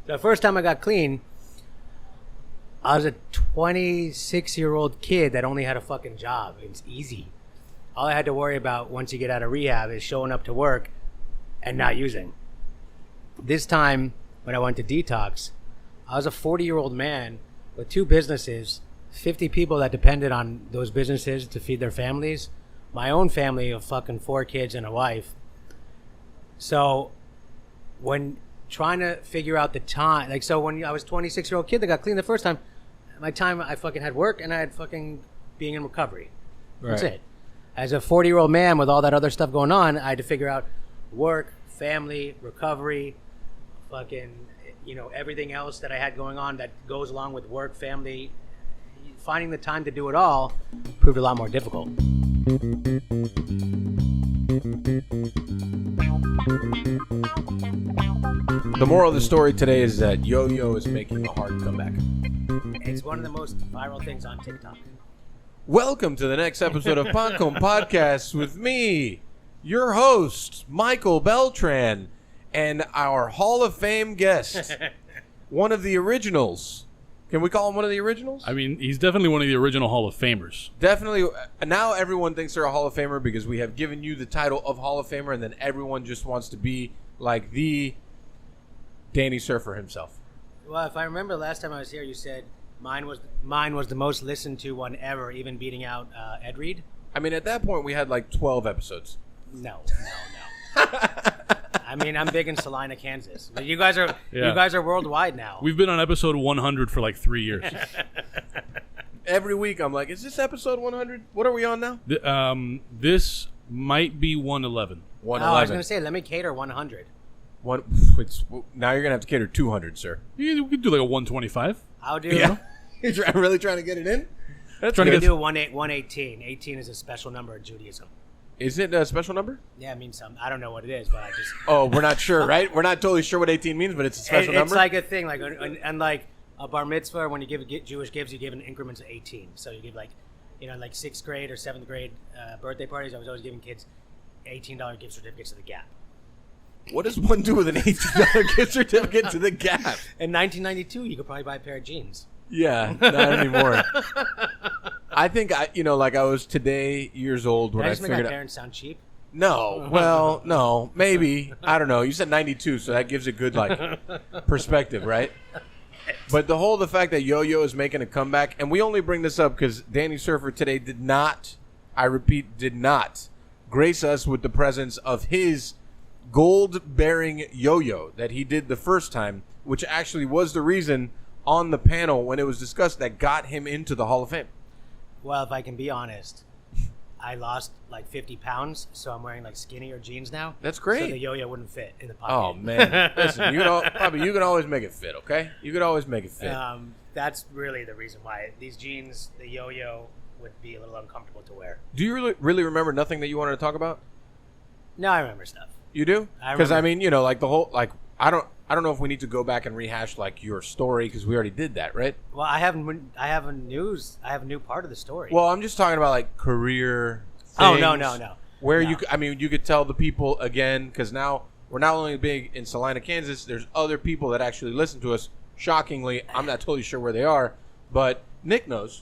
The first time I got clean, I was a 26-year-old kid that only had a fucking job. It's easy. All I had to worry about once you get out of rehab is showing up to work and not using. This time, when I went to detox, I was a 40-year-old man with 2 businesses, 50 people that depended on those businesses to feed their families, my own family of fucking 4 kids and a wife. So when trying to figure out the time, like, so when I was a 26-year-old kid that got clean the first time, my time I fucking had work and I had fucking being in recovery. That's it. As a 40-year-old man with all that other stuff going on, I had to figure out work, family, recovery, fucking, you know, everything else that I had going on that goes along with work, family. Finding the time to do it all proved a lot more difficult. The moral of the story today is that Yo-Yo is making a hard comeback. It's one of the most viral things on TikTok. Welcome to the next episode of Pancom Podcast with me, your host, Michael Beltran, and our Hall of Fame guest, one of the originals. Can we call him one of the originals? I mean, he's definitely one of the original Hall of Famers. Definitely. Now everyone thinks they're a Hall of Famer because we have given you the title of Hall of Famer, and then everyone just wants to be like the Danny Serfer himself. Well, if I remember last time I was here, you said mine was the most listened to one ever, even beating out Ed Reed. I mean, at that point, we had like 12 episodes. No. I mean, I'm big in Salina, Kansas. But you guys are worldwide now. We've been on episode 100 for like 3 years. Every week, I'm like, is this episode 100? What are we on now? This might be 111. 111. Oh, I was going to say, let me cater 100. Now you're going to have to cater 200, sir. We could do like a 125. I'll do. Yeah. You're really trying to get it in? That's trying to do 118. 18 is a special number in Judaism. Is it a special number? Yeah, it means something. I don't know what it is, but I just... Oh, we're not sure, right? We're not totally sure what 18 means, but it's a special number? It's like a thing. Like, and like a bar mitzvah, when you give Jewish gifts, you give in increments of 18. So you give like, you know, like 6th grade or 7th grade birthday parties. I was always giving kids $18 gift certificates to the Gap. What does one do with an $18 gift certificate to the Gap? In 1992, you could probably buy a pair of jeans. Yeah, not anymore. I think I was today years old when I figured out. Make my parents sound cheap? No, well, no, maybe. I don't know. You said 92, so that gives a good perspective, right? But the fact that Yo-Yo is making a comeback, and we only bring this up because Danny Serfer today did not grace us with the presence of his gold-bearing yo-yo that he did the first time, which actually was the reason on the panel when it was discussed that got him into the Hall of Fame. Well, if I can be honest, I lost like 50 pounds, so I'm wearing like skinnier jeans now. That's great. So the yo-yo wouldn't fit in the pocket. Oh, man. Listen, you can always make it fit, okay? You can always make it fit. That's really the reason why. These jeans, the yo-yo, would be a little uncomfortable to wear. Do you really remember nothing that you wanted to talk about? No, I remember stuff. You do? Because, I mean, like the whole, like, I don't know if we need to go back and rehash like your story because we already did that, right? Well, I have a new part of the story. Well, I'm just talking about like career things. Oh, no. Where you could tell the people again, because now we're not only big in Salina, Kansas, there's other people that actually listen to us. Shockingly, I'm not totally sure where they are, but Nick knows.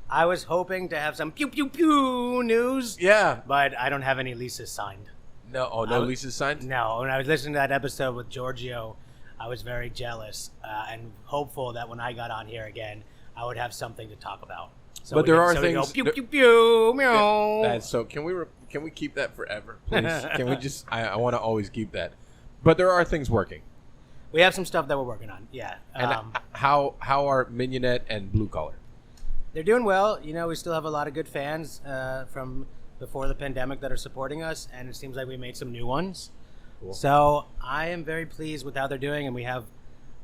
I was hoping to have some pew pew pew news. Yeah. But I don't have any leases signed. No leases signed? No. When I was listening to that episode with Giorgio, I was very jealous and hopeful that when I got on here again, I would have something to talk about. So but there are things. Pew pew pew meow. That's so. Can we keep that forever, please? Can we just? I want to always keep that. But there are things working. We have some stuff that we're working on. Yeah. And how are Mignonette and Blue Collar? They're doing well. You know, we still have a lot of good fans from before the pandemic that are supporting us, and it seems like we made some new ones. Cool. So I am very pleased with how they're doing, and we have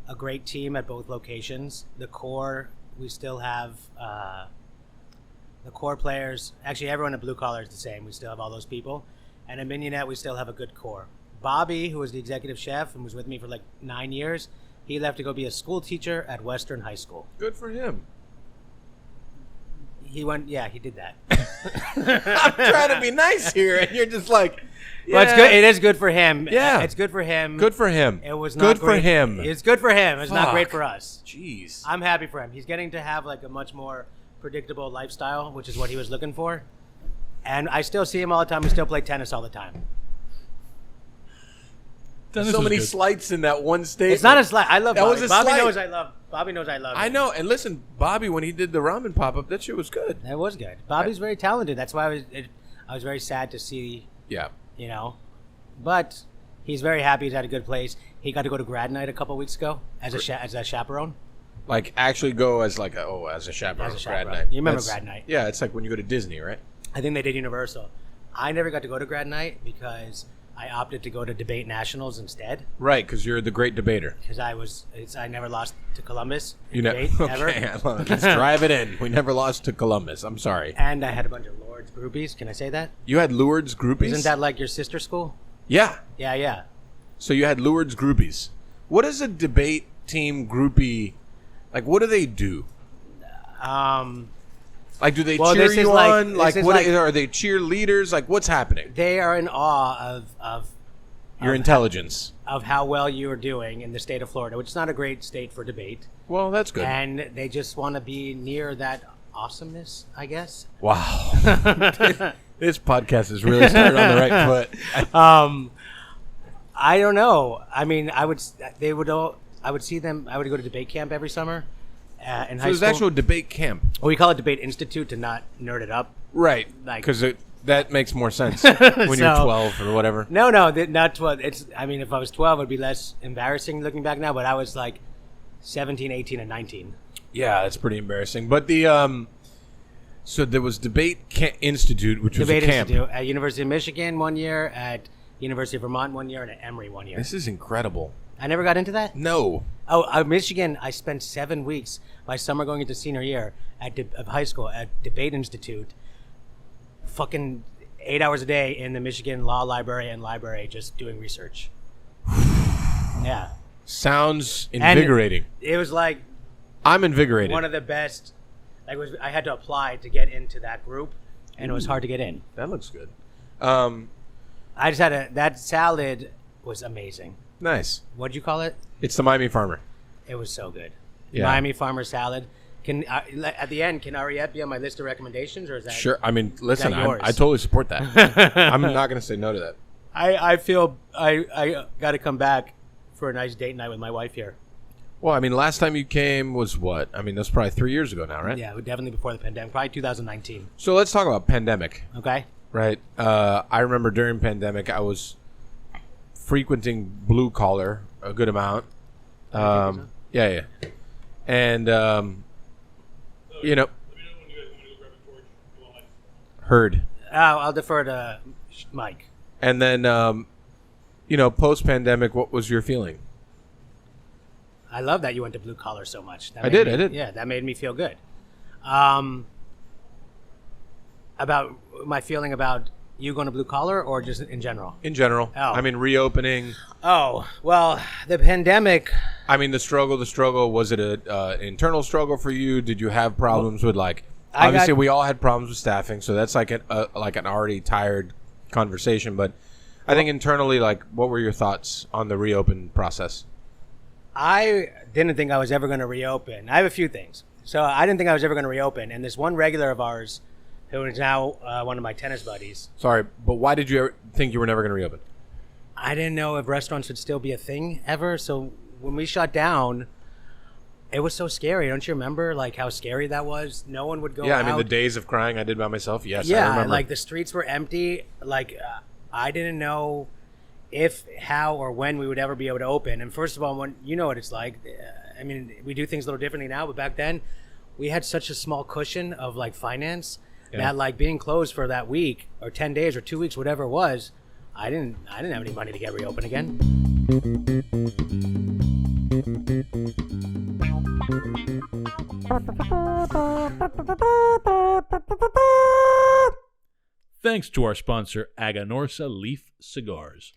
a great team at both locations. The core, we still have the core players. Actually, everyone at Blue Collar is the same. We still have all those people. And at Mignonette, we still have a good core. Bobby, who was the executive chef and was with me for like 9 years, he left to go be a school teacher at Western High School. Good for him. He went. Yeah, he did that. I'm trying to be nice here, and you're just like, Well, it's good. It is good for him. Yeah. It's good for him. good for him. It was good not great. for him. It's good for him. It's not great Fuck. for us. Jeez. I'm happy for him. He's getting to have like a much more predictable lifestyle, which is what he was looking for. And I still see him all the time. We still play tennis all the time. Dennis So was many good. slights in that one statement. It's not a slight. I love That Bobby. was a Bobby slight. knows I love. Bobby knows I love. I him. know. And listen, Bobby, when he did the ramen pop-up, that shit was good. That was good. Bobby's very talented. That's why I was very sad to see. Yeah. You know, but he's very happy. He's at a good place. He got to go to grad night a couple weeks ago as a chaperone. Like, actually go as like as a chaperone. As a grad chaperone. night. You remember grad night? Yeah, it's like when you go to Disney, right? I think they did Universal. I never got to go to grad night because I opted to go to debate nationals instead. Right, because you're the great debater. Because I never lost to Columbus in You know, debate ever. okay, let's drive it in. We never lost to Columbus. I'm sorry. And I had a bunch of Lord's groupies. Can I say that? You had Lourdes groupies? Isn't that like your sister school? Yeah. Yeah. So you had Lourdes groupies. What is a debate team groupie? Like, what do they do? Like, do they Well, cheer this you is like- on? this Like, is what like- are they cheerleaders? Like, what's happening? They are in awe of Your intelligence. how well you are doing in the state of Florida, which is not a great state for debate. Well, that's good. And they just want to be near that awesomeness, I guess. Wow. This podcast is really started on the right foot. I don't know. I mean, I would see them. I would go to debate camp every summer in So high there's school. actual debate camp. Well, we call it Debate Institute to not nerd it up. Right. Like- Because that makes more sense when you're So- 12 or whatever. No, not 12. I mean, if I was 12, it would be less embarrassing looking back now, but I was like 17, 18, and 19. Yeah, that's pretty embarrassing. But the so there was Debate Institute, which was Debate a camp. Institute at University of Michigan 1 year, at University of Vermont 1 year, and at Emory 1 year. This is incredible. I never got into that? No. Oh, Michigan, I spent 7 weeks my summer going into senior year of high school at Debate Institute, fucking 8 hours a day in the Michigan Law Library and library just doing research. Yeah. Sounds And invigorating. it was like I'm invigorated. one of the best. I had to apply to get into that group, and it was hard to get in. That looks good. I just had that salad was amazing. Nice. What'd you call it? It's the Miami Farmer. It was so good. Yeah. Miami Farmer salad. Can at the end, can Ariette be on my list of recommendations, or is that Sure. I mean, listen, that yours? I totally support that. I'm not going to say no to that. I feel I got to come back for a nice date night with my wife here. Well, I mean, last time you came was what? I mean, that's probably 3 years ago now, right? Yeah, definitely before the pandemic, probably 2019. So let's talk about pandemic, Okay. right? I remember during pandemic, I was frequenting Blue Collar a good amount. Yeah. And, you know, heard. I'll defer to Mike. And then, post-pandemic, what was your feeling? I love that you went to Blue Collar so much. I did. Yeah, that made me feel good. About my feeling about you going to Blue Collar, or just in general? In general. Oh. I mean, reopening. Oh, well, the pandemic. I mean, the struggle, was it an internal struggle for you? Did you have problems with, like, obviously we all had problems with staffing, so that's like an already tired conversation, but I think internally, like, what were your thoughts on the reopen process? I didn't think I was ever going to reopen. I have a few things. So I didn't think I was ever going to reopen. And this one regular of ours, who is now one of my tennis buddies. Sorry, but why did you ever think you were never going to reopen? I didn't know if restaurants would still be a thing ever. So when we shut down, it was so scary. Don't you remember, like, how scary that was? No one would go out. Yeah, I mean, the days of crying I did by myself. Yes, I Yeah, remember. like the streets were empty. Like I didn't know if, how, or when we would ever be able to open. And first of all, when you know what it's like. I mean, we do things a little differently now, but back then we had such a small cushion of like finance that like being closed for that week or 10 days or 2 weeks, whatever it was, I didn't have any money to get reopened again. Thanks to our sponsor, Aganorsa Leaf Cigars.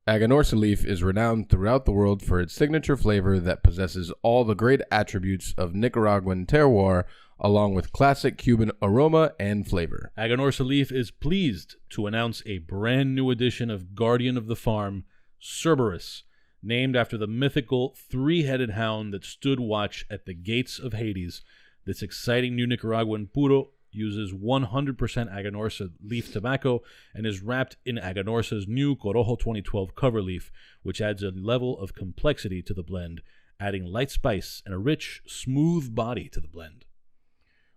Aganorsa Leaf is renowned throughout the world for its signature flavor that possesses all the great attributes of Nicaraguan terroir, along with classic Cuban aroma and flavor. Aganorsa Leaf is pleased to announce a brand new edition of Guardian of the Farm, Cerberus, named after the mythical three-headed hound that stood watch at the gates of Hades. This exciting new Nicaraguan puro uses 100% Aganorsa leaf tobacco and is wrapped in Aganorsa's new Corojo 2012 cover leaf, which adds a level of complexity to the blend, adding light spice and a rich, smooth body to the blend.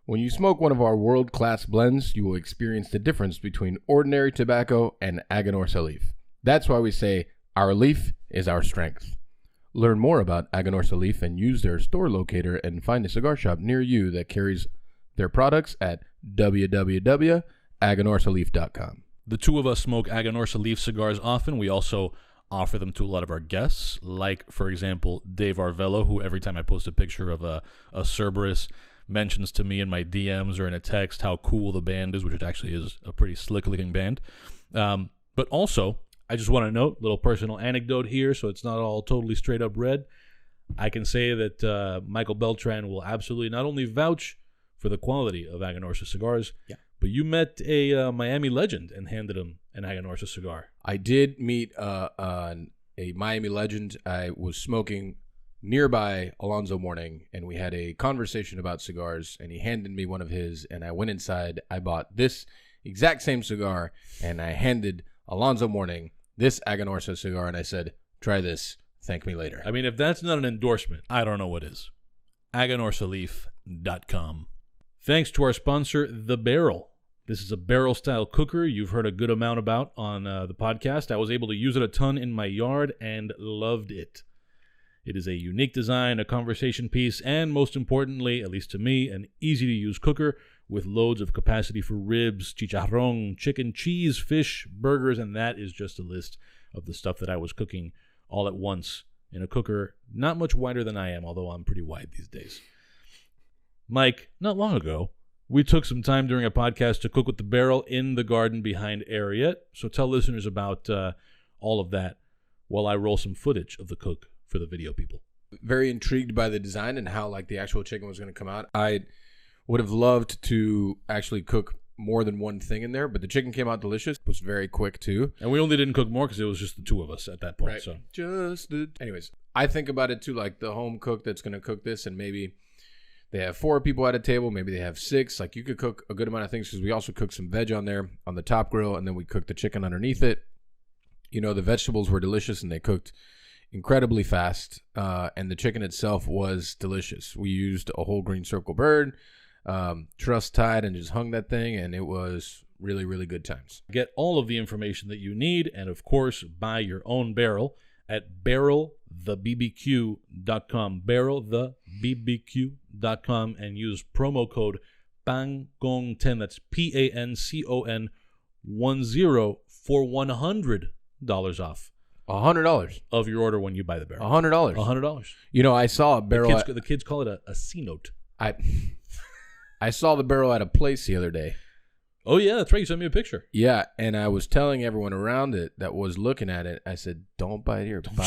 When you smoke one of our world-class blends, you will experience the difference between ordinary tobacco and Aganorsa leaf. That's why we say our leaf is our strength. Learn more about Aganorsa Leaf and use their store locator and find a cigar shop near you that carries their products at www.aganorsaleaf.com. The two of us smoke Aganorsa Leaf cigars often. We also offer them to a lot of our guests, like, for example, Dave Arvello, who every time I post a picture of a Cerberus mentions to me in my DMs or in a text how cool the band is, which it actually is a pretty slick-looking band. But also, I just want to note, little personal anecdote here, so it's not all totally straight up red. I can say that Michael Beltran will absolutely not only vouch for the quality of Aganorsa cigars, but you met a Miami legend and handed him an Aganorsa cigar. I did meet a Miami legend. I was smoking nearby Alonzo Mourning, and we had a conversation about cigars, and he handed me one of his, and I went inside. I bought this exact same cigar, and I handed Alonzo Mourning this Aganorsa cigar, and I said, try this. Thank me later. I mean, if that's not an endorsement, I don't know what is. AganorsaLeaf.com. Thanks to our sponsor, The Barrel. This is a barrel-style cooker you've heard a good amount about on the podcast. I was able to use it a ton in my yard and loved it. It is a unique design, a conversation piece, and most importantly, at least to me, an easy-to-use cooker with loads of capacity for ribs, chicharrón, chicken, cheese, fish, burgers, and that is just a list of the stuff that I was cooking all at once in a cooker not much wider than I am, although I'm pretty wide these days. Mike, not long ago, we took some time during a podcast to cook with The Barrel in the garden behind Ariette, so tell listeners about all of that while I roll some footage of the cook for the video people. Very intrigued by the design and how the actual chicken was going to come out. I would have loved to actually cook more than one thing in there, but the chicken came out delicious. It was very quick too. And we only didn't cook more because it was just the two of us at that point. Right. So anyways, I think about it too, like the home cook that's going to cook this, and maybe they have 4 people at a table, maybe they have 6. Like, you could cook a good amount of things, because we also cooked some veg on there on the top grill, and then we cooked the chicken underneath it. You know, the vegetables were delicious, and they cooked incredibly fast, and the chicken itself was delicious. We used a whole green circle bird, truss tied, and just hung that thing, and it was really, really good times. Get all of the information that you need, and of course, buy your own barrel at barrelthebbq.com, barrelthebbq.com, and use promo code PANCON10, that's PANCON10, for $100 off. $100 of your order when you buy the barrel. $100. $100. You know, I saw a barrel. The kids call it a C-note. I saw the barrel at a place the other day. Oh, yeah, that's right. You sent me a picture. Yeah, and I was telling everyone around it that was looking at it, I said, don't buy it here. Buy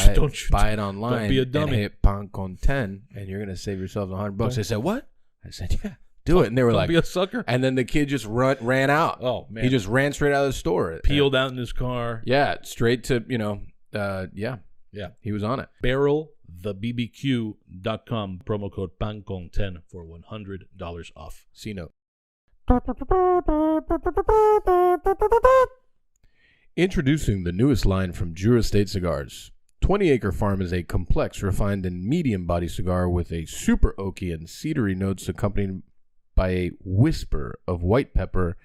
it online. Don't be a dummy. And hit PANCON10, and you're going to save yourself $100. They said, what? I said, yeah, do it. And they were don't like, be a sucker. And then the kid just ran out. Oh, man. He just ran straight out of the store. Peeled out in his car. Yeah, straight to, Yeah. He was on it. BarrelTheBBQ.com. Promo code PANCON10 for $100 off. C-note. Introducing the newest line from Jura State Cigars. 20 Acre Farm is a complex, refined, and medium body cigar with a super oaky and cedary notes accompanied by a whisper of white pepper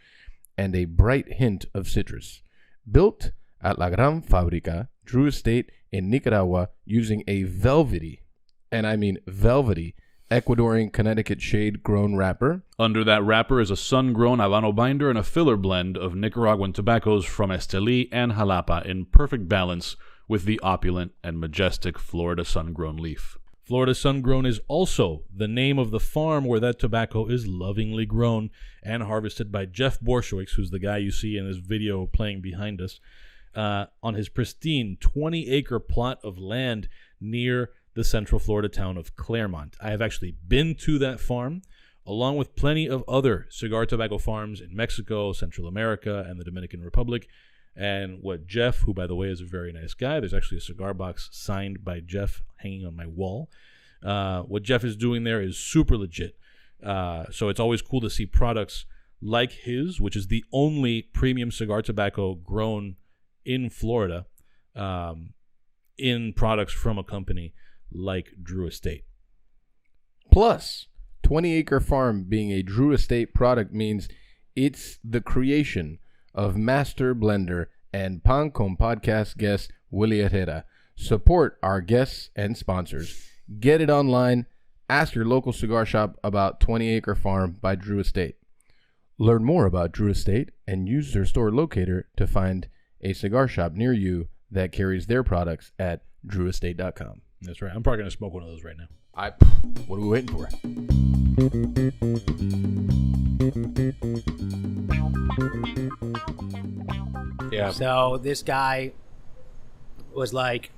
and a bright hint of citrus. Built at La Gran Fabrica, Drew Estate in Nicaragua, using a velvety, and I mean velvety, Ecuadorian Connecticut shade grown wrapper. Under that wrapper is a sun-grown Habano binder and a filler blend of Nicaraguan tobaccos from Esteli and Jalapa in perfect balance with the opulent and majestic Florida sun-grown leaf. Florida sun-grown is also the name of the farm where that tobacco is lovingly grown and harvested by Jeff Borshowitz, who's the guy you see in this video playing behind us, on his pristine 20-acre plot of land near the central Florida town of Claremont. I have actually been to that farm along with plenty of other cigar tobacco farms in Mexico, Central America, and the Dominican Republic. And what Jeff, who by the way is a very nice guy, there's actually a cigar box signed by Jeff hanging on my wall. What Jeff is doing there is super legit. So it's always cool to see products like his, which is the only premium cigar tobacco grown in Florida, in products from a company like Drew Estate. Plus, 20 Acre Farm being a Drew Estate product means it's the creation of master blender and Pan Con podcast guest Willie Herrera. Support our guests and sponsors. Get it online. Ask your local cigar shop about 20 Acre Farm by Drew Estate. Learn more about Drew Estate and use their store locator to find a cigar shop near you that carries their products at drewestate.com. That's right. I'm probably going to smoke one of those right now. What are we waiting for? Yeah. So this guy was like,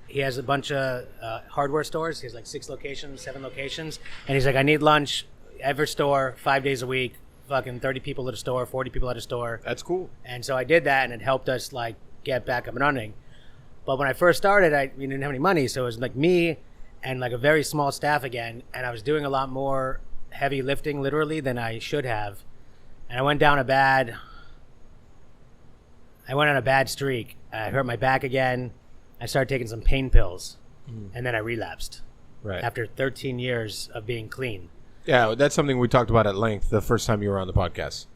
he has a bunch of hardware stores. He has like 6 locations, 7 locations. And he's like, I need lunch every store 5 days a week. Fucking 30 people at a store, 40 people at a store. That's cool. And so I did that, and it helped us like get back up and running. But when I first started, we didn't have any money. So it was like me and like a very small staff again. And I was doing a lot more heavy lifting literally than I should have. And I went on a bad streak. I hurt my back again. I started taking some pain pills, and then I relapsed. Right. After 13 years of being clean. Yeah, that's something we talked about at length the first time you were on the podcast.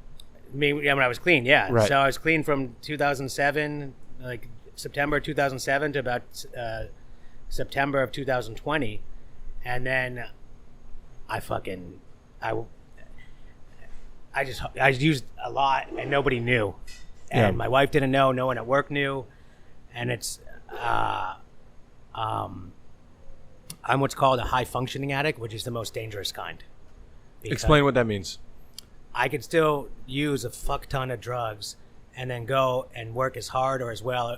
When I was clean, yeah. Right. So I was clean from 2007, like September 2007 to about September of 2020. And then I used a lot and nobody knew. And my wife didn't know, no one at work knew. And it's I'm what's called a high functioning addict, which is the most dangerous kind. Explain what that means. I could still use a fuck ton of drugs and then go and work as hard or as well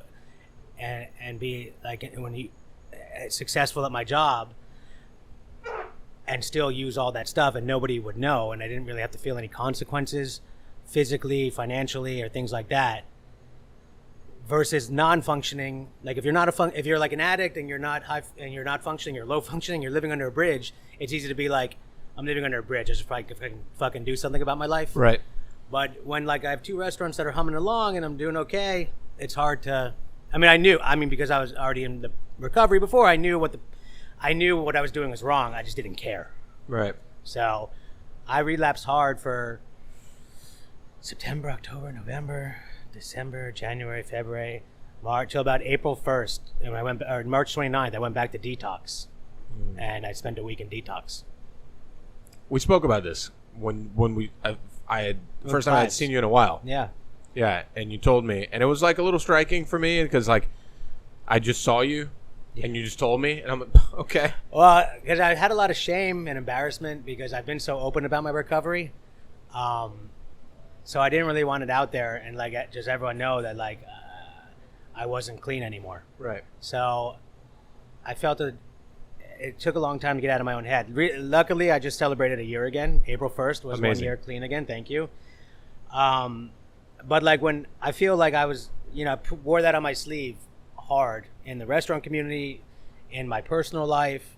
and be like successful at my job and still use all that stuff and nobody would know, and I didn't really have to feel any consequences physically, financially, or things like that. Versus non-functioning, like if you're not if you're like an addict and you're not functioning, you're low functioning, you're living under a bridge, it's easy to be like, I'm living under a bridge. I should probably fucking do something about my life. Right. But when like I have 2 restaurants that are humming along and I'm doing okay, it's hard to. Because I was already in the recovery before, I knew what I was doing was wrong. I just didn't care. Right. So I relapsed hard for September, October, November, December, January, February, March, till about April 1st. And March 29th, I went back to detox. And I spent a week in detox. We spoke about this when I had first time I had seen you in a while. Yeah. Yeah, and you told me, and it was like a little striking for me because like I just saw you, and you just told me, and I'm like, okay. Well, because I had a lot of shame and embarrassment because I've been so open about my recovery, so I didn't really want it out there and like just everyone know that like I wasn't clean anymore. Right. So I felt that it took a long time to get out of my own head. Luckily, I just celebrated a year again. April 1st was Amazing. 1 year clean again. Thank you. But like when I feel like I was, wore that on my sleeve hard in the restaurant community, in my personal life,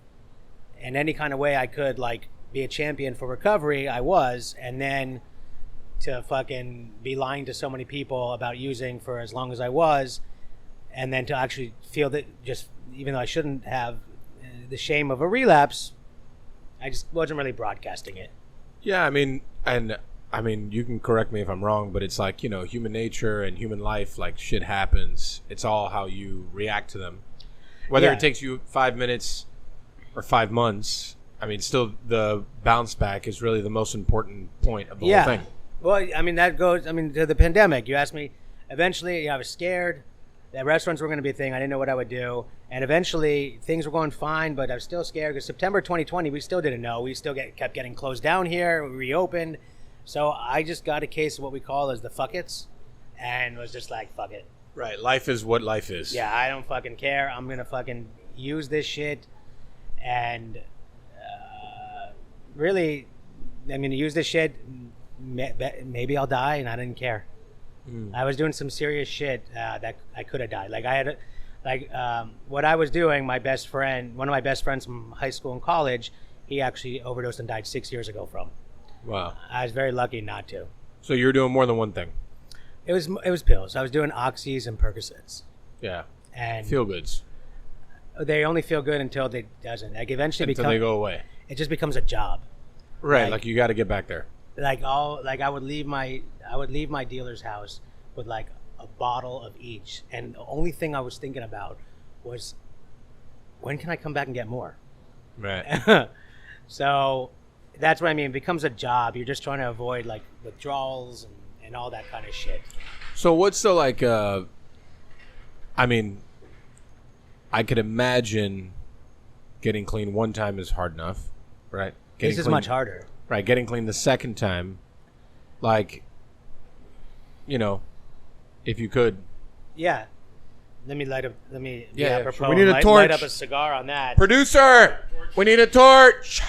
in any kind of way I could like be a champion for recovery, I was. And then to fucking be lying to so many people about using for as long as I was, and then to actually feel that just, even though I shouldn't have, the shame of a relapse, I just wasn't really broadcasting it. Yeah, I mean, you can correct me if I'm wrong, but it's like, human nature and human life, like shit happens. It's all how you react to them. Whether it takes you 5 minutes or 5 months, still the bounce back is really the most important point of the whole thing. Well, that goes, to the pandemic. You asked me, eventually, I was scared that restaurants were going to be a thing. I didn't know what I would do. And eventually, things were going fine, but I was still scared because September 2020, we still didn't know. We still kept getting closed down here. We reopened. So I just got a case of what we call as the fuck-its and was just like, fuck it. Right. Life is what life is. Yeah, I don't fucking care. I'm going to fucking use this shit and really I'm gonna use this shit. Maybe I'll die, and I didn't care. I was doing some serious shit that I could have died. Like I had, what I was doing. One of my best friends from high school and college, he actually overdosed and died 6 years ago from. Wow. I was very lucky not to. So you're doing more than one thing. It was pills. I was doing oxys and Percocets. Yeah. And Feel goods. they only feel good until they doesn't. Like eventually, Until they go away. It just becomes a job. Right. Like you got to get back there. I would leave my dealer's house with like a bottle of each, and the only thing I was thinking about was when can I come back and get more. Right. So that's what I mean. It becomes a job. You're just trying to avoid like withdrawals and all that kind of shit. So what's the like? I mean, I could imagine getting clean one time is hard enough, right? This is much harder. Right, getting clean the second time, like, you know, if you could. Yeah. Let me light up. Let me. Yeah, apropos, sure. We need a light torch. up a cigar on that. Producer, we need a torch.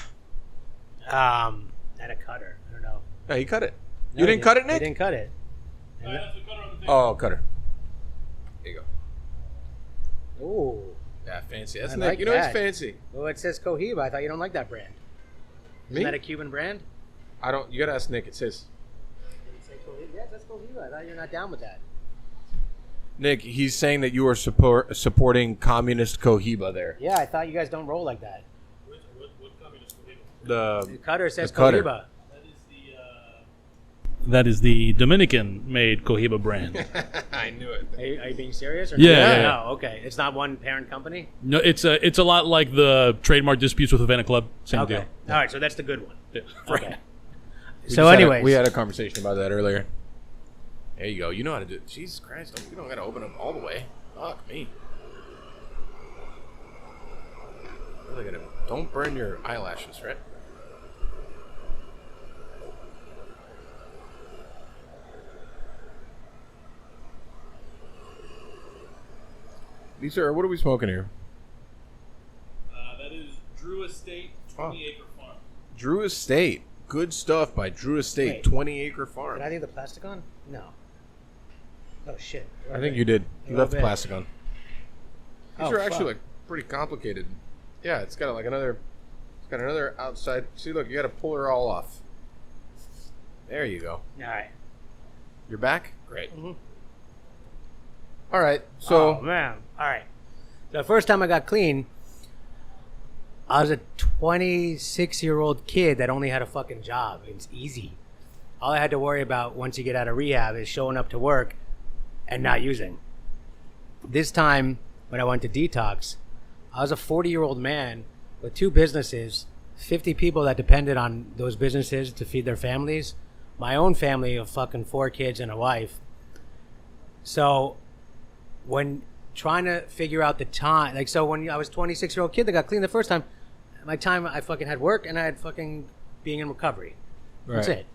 And a cutter. I don't know. No, he cut it. No, You didn't cut it, Nick? He didn't cut it. Oh, cutter. There you go. Ooh. Yeah, fancy. That's I Nick. like You know that. it's fancy. Well, it says Cohiba. I thought you don't like that brand. Isn't Me? that a Cuban brand? I don't. You gotta ask Nick. It says. Yeah, that's Cohiba. I thought you're not down with that. Nick, he's saying that you are supporting communist Cohiba there. Yeah, I thought you guys don't roll like that. What communist Cohiba? The cutter says the cutter. Cohiba. That is the Dominican-made Cohiba brand. I knew it. Are you being serious? Or Yeah. No, okay. It's not one parent company? No, it's a lot like the trademark disputes with Havana Club. Same Okay. deal. All right, so that's the good one. Yeah. Okay. So anyways. we had a conversation about that earlier. There you go. You know how to do it. Jesus Christ. You don't got to open up all the way. Fuck me. Really gonna, don't burn your eyelashes, right? Lisa, what are we smoking here? That is Drew Estate 20-acre farm. Drew Estate. Good stuff by Drew Estate, Wait. 20-acre farm. Did I leave the plastic on? No. Oh, shit. I think you did. You A left the little bit. plastic on. These Oh, are actually fuck. like pretty complicated. Yeah, it's got like another. It's got another outside. See, look, you got to pull her all off. There you go. All right. You're back. Great. Mhm. All right. So Oh, man. All right. The first time I got clean, I was a 26-year-old kid that only had a fucking job. It's easy. All I had to worry about once you get out of rehab is showing up to work and not using. This time, when I went to detox, I was a 40-year-old man with 2 businesses, 50 people that depended on those businesses to feed their families, my own family of fucking 4 kids and a wife. So when trying to figure out the time, like, so when I was a 26-year-old kid that got clean the first time, my time I fucking had work and I had fucking being in recovery. That's Right. it.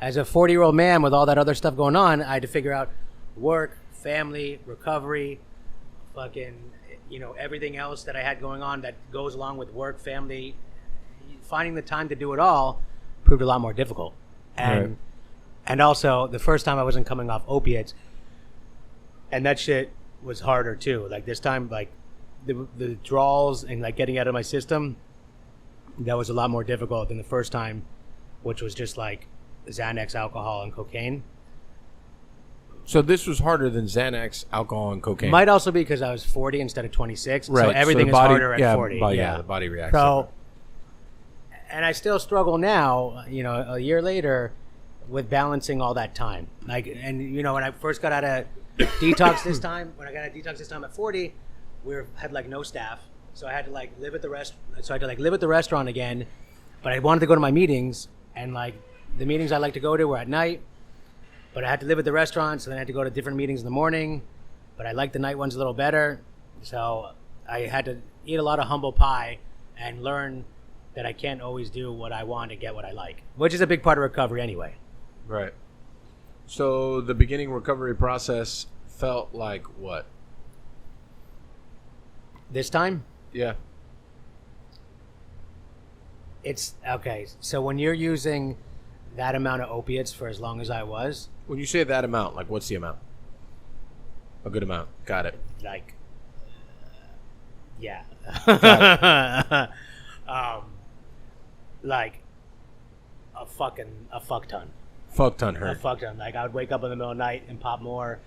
As a 40-year-old man with all that other stuff going on, I had to figure out work, family, recovery, fucking, everything else that I had going on that goes along with work, family. Finding the time to do it all proved a lot more difficult. And and also the first time I wasn't coming off opiates, and that shit was harder too. Like this time, like the withdrawals and like getting out of my system, that was a lot more difficult than the first time, which was just like Xanax, alcohol, and cocaine. So this was harder than Xanax, alcohol, and cocaine. Might also be because I was 40 instead of 26. Right. So everything the is body, harder at 40. Yeah, the body reacts. So, and I still struggle now, a year later, with balancing all that time. Like, and when I first got out of detox this time, at 40, had like no staff, so I had to like live at the live at the restaurant again. But I wanted to go to my meetings, and like the meetings I like to go to were at night. But I had to live at the restaurant, so then I had to go to different meetings in the morning. But I liked the night ones a little better, so I had to eat a lot of humble pie and learn that I can't always do what I want to get what I like, which is a big part of recovery anyway. Right. So the beginning recovery process felt like what? This time, Yeah. It's okay. So when you're using that amount of opiates for as long as I was, When you say that amount, like what's the amount? A good amount. Got it. like, yeah, like a fuck ton. Fuck ton A hurt. fuck ton. Like, I would wake up in the middle of the night and pop more.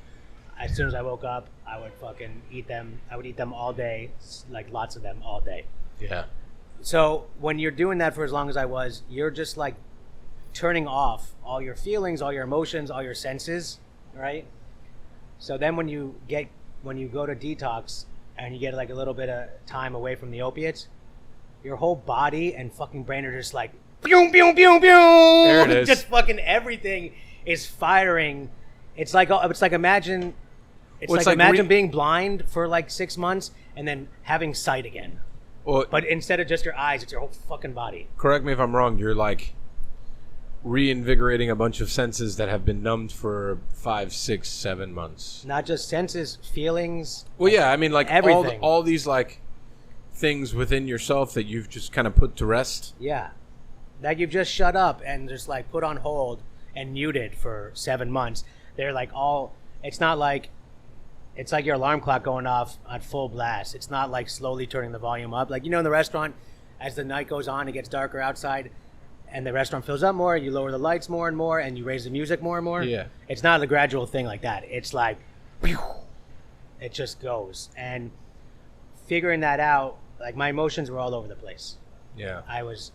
As soon as I woke up, I would fucking eat them. I would eat them all day, like lots of them all day. Yeah. So when you're doing that for as long as I was, you're just like turning off all your feelings, all your emotions, all your senses, right? So then when you go to detox and you get like a little bit of time away from the opiates, your whole body and fucking brain are just like pew pew pew pew. There it is. Just fucking everything is firing. It's like imagine being blind for like 6 months and then having sight again. Well, But instead of just your eyes, it's your whole fucking body. correct me if I'm wrong. You're like reinvigorating a bunch of senses that have been numbed for 5, 6, 7 months. Not just senses, feelings. Well, yeah, I mean, like Everything. all these like things within yourself that you've just kind of put to rest. Yeah. That you've just shut up and just like put on hold and muted for 7 months. They're like it's not like, it's like your alarm clock going off on full blast. It's not like slowly turning the volume up. Like, in the restaurant, as the night goes on, it gets darker outside and the restaurant fills up more. You lower the lights more and more and you raise the music more and more. Yeah. It's not a gradual thing like that. It's like, pew, it just goes. And figuring that out, like, my emotions were all over the place. Yeah. I was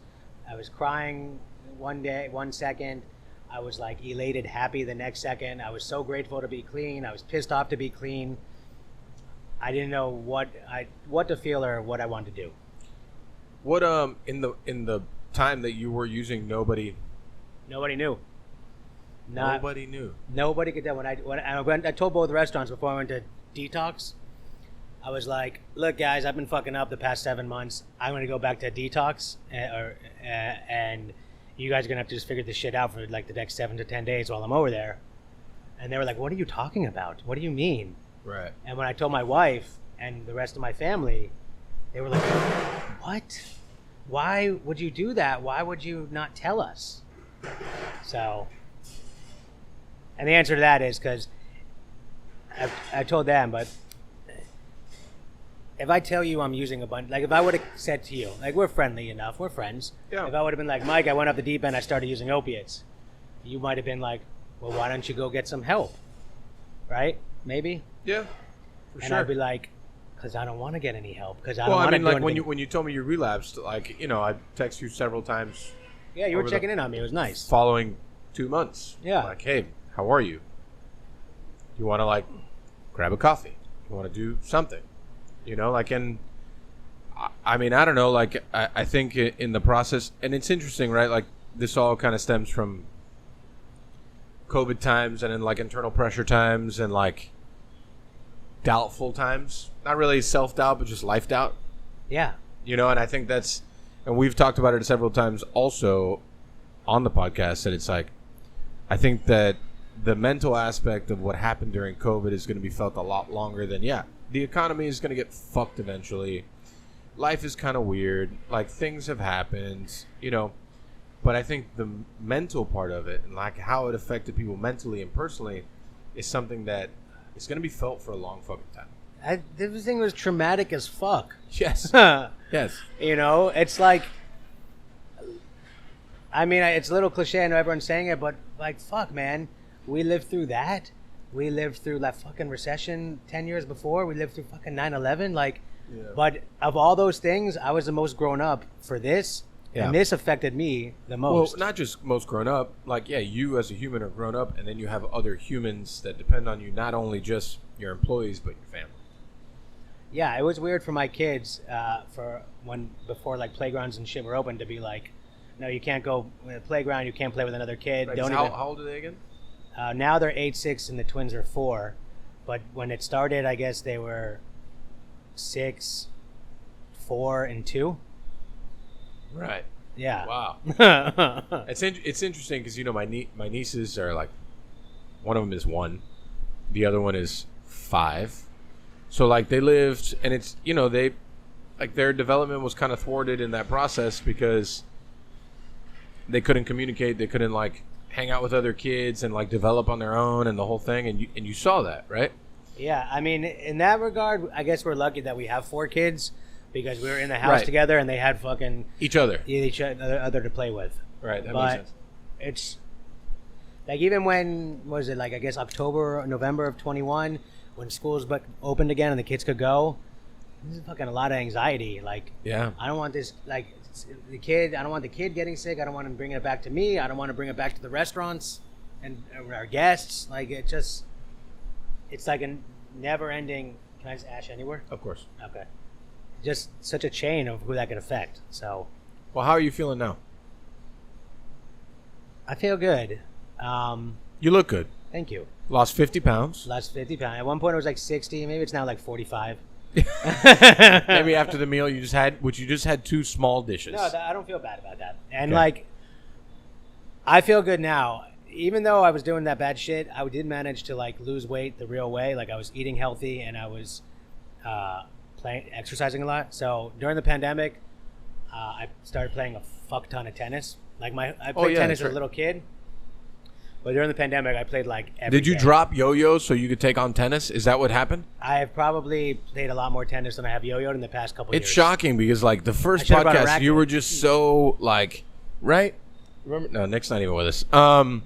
crying one second. I was like elated, happy the next second. I was so grateful to be clean. I was pissed off to be clean. I didn't know what to feel or what I wanted to do. What in the time that you were using, nobody Nobody knew. knew. Nobody could tell. When I told both restaurants before I went to detox, I was like, "Look, guys, I've been fucking up the past 7 months. I'm gonna go back to detox, and you guys are gonna have to just figure this shit out for like the next 7 to 10 days while I'm over there." And they were like, "What are you talking about? What do you mean?" Right. And when I told my wife and the rest of my family, they were like, "What? Why would you do that? Why would you not tell us?" So, and the answer to that is because I told them, but if I tell you I'm using a bunch, like if I would have said to you, like, we're friendly enough, we're friends. Yeah. If I would have been like, "Mike, I went off the deep end, I started using opiates," you might have been like, "Well, why don't you go get some help?" Right? Maybe. Yeah. For And sure. I'd be like, "Because I don't want to get any help. Because I don't Well, I want to mean, do like anything." when you told me you relapsed, like, I text you several times Yeah, you were over checking in on me. It was nice. following 2 months. Yeah. Like, hey, how are you? You want to like grab a coffee? You want to do something? And I mean, I don't know. Like, I think in the process, and it's interesting, right? Like, this all kind of stems from COVID times and then like internal pressure times and like doubtful times. Not really self-doubt, but just life doubt. Yeah. And I think and we've talked about it several times also on the podcast, that it's like, I think that the mental aspect of what happened during COVID is going to be felt a lot longer than, the economy is going to get fucked eventually. Life is kind of weird. Like, things have happened, but I think the mental part of it and like how it affected people mentally and personally is something that is going to be felt for a long fucking time. This thing was traumatic as fuck. Yes. Yes. It's like, I mean, it's a little cliche. I know everyone's saying it, but like, fuck, man. We lived through that. We lived through that fucking recession 10 years before. We lived through fucking 9/11. Like, Yeah. but of all those things, I was the most grown up for this. Yeah. And this affected me the Well, most. not just most grown up. Like, you as a human are grown up, and then you have other humans that depend on you, not only just your employees, but your family. Yeah, it was weird for my kids before like playgrounds and shit were open to be like, "No, you can't go to the playground. You can't play with another kid." Right, Don't how even. old are they again? Now they're 8, 6, and the twins are 4. But when it started, I guess they were 6, 4, and 2. Right. Yeah. Wow. It's interesting because my nieces are like, one of them is 1, the other one is 5. So like they lived, and it's they like their development was kind of thwarted in that process because they couldn't communicate, they couldn't like hang out with other kids and like develop on their own and the whole thing, and you saw that, right? Yeah, I mean, in that regard, I guess we're lucky that we have 4 kids because we were in the house Right. together and they had fucking Each other. each other to play with. Right, that But makes sense. it's like even when was it like I guess October or November of 21 when schools opened again and the kids could go. This is fucking a lot of anxiety. Like, Yeah. I don't want this like the kid. I don't want the kid getting sick. I don't want him bringing it back to me. I don't want to bring it back to the restaurants and our guests. Like it's like a never-ending. Can I just ash anywhere? Of course. Okay. Just such a chain of who that could affect. So Well, how are you feeling now? I feel good. You look good. Thank you. Lost 50 pounds. Lost 50 pounds. At one point it was like 60. Maybe it's now like 45. Maybe after the meal you just had 2 small dishes. No, I don't feel bad about that. And Okay. like, I feel good now. Even though I was doing that bad shit, I did manage to like lose weight the real way. Like I was eating healthy and I was exercising a lot. So during the pandemic, I started playing a fuck ton of tennis. Like I played tennis as a little kid. But during the pandemic, I played like every Did you day. drop yo-yos so you could take on tennis? Is that what happened? I have probably played a lot more tennis than I have yo-yoed in the past couple It's years. shocking because like the first I should've brought a podcast racket. you were just so like, right? Remember? No, Nick's not even with us. I'm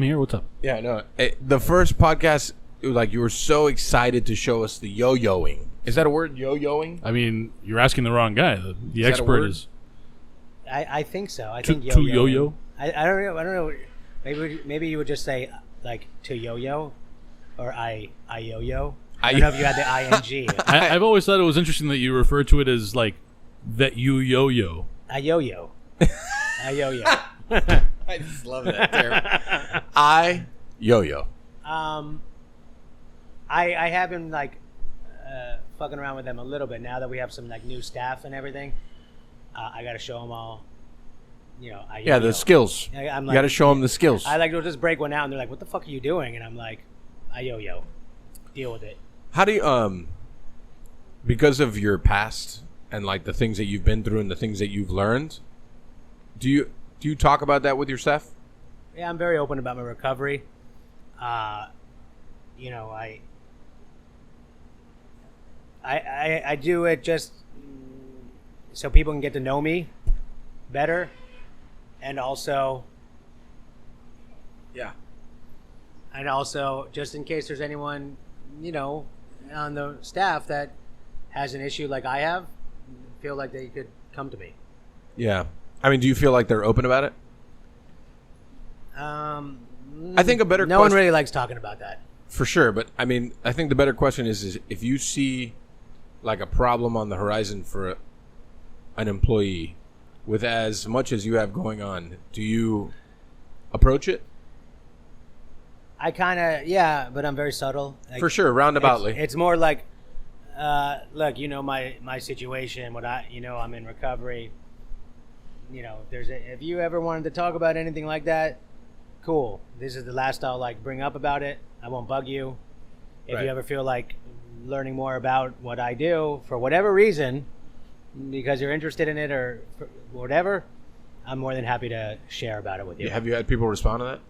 here. What's up? Yeah, no. The first podcast, it was like you were so excited to show us the yo-yoing. Is that a word? Yo-yoing? I mean, you're asking the wrong guy. The that a expert word? is I think so. I to think yo-yo. yo-yo. I don't know. I don't know. Maybe you would just say like to yo-yo, or I yo-yo. I don't know if you had the ing. I've always thought it was interesting that you refer to it as like that you yo-yo. I yo-yo. I yo-yo. I just love that term. I yo-yo. I have been like fucking around with them a little bit now that we have some like new staff and everything. I got to show them all. You know, I Yeah, yo-yo. the skills. I'm You like, got to show them the skills. I like to just break one out and they're like, "What the fuck are you doing?" And I'm like, "I yo-yo." Deal with it. How do you because of your past and like the things that you've been through and the things that you've learned, do you talk about that with your staff? Yeah, I'm very open about my recovery. You know, I do it just so people can get to know me better, and also just in case there's anyone, you know, on the staff that has an issue like I have, feel like they could come to me. Yeah. I mean, do you feel like they're open about it? I think a better no one question- really likes talking about that. For sure, but I mean, I think the better question is if you see like a problem on the horizon for an employee with as much as you have going on, do you approach it? I kind of, but I'm very subtle. Like, For sure, roundaboutly. It's more like, look, you know my situation. I'm in recovery. You know, if you ever wanted to talk about anything like that, cool. This is the last I'll like bring up about it. I won't bug you. If Right. you ever feel like learning more about what I do for whatever reason, because you're interested in it or for whatever, I'm more than happy to share about it with you. Have you had people respond to that?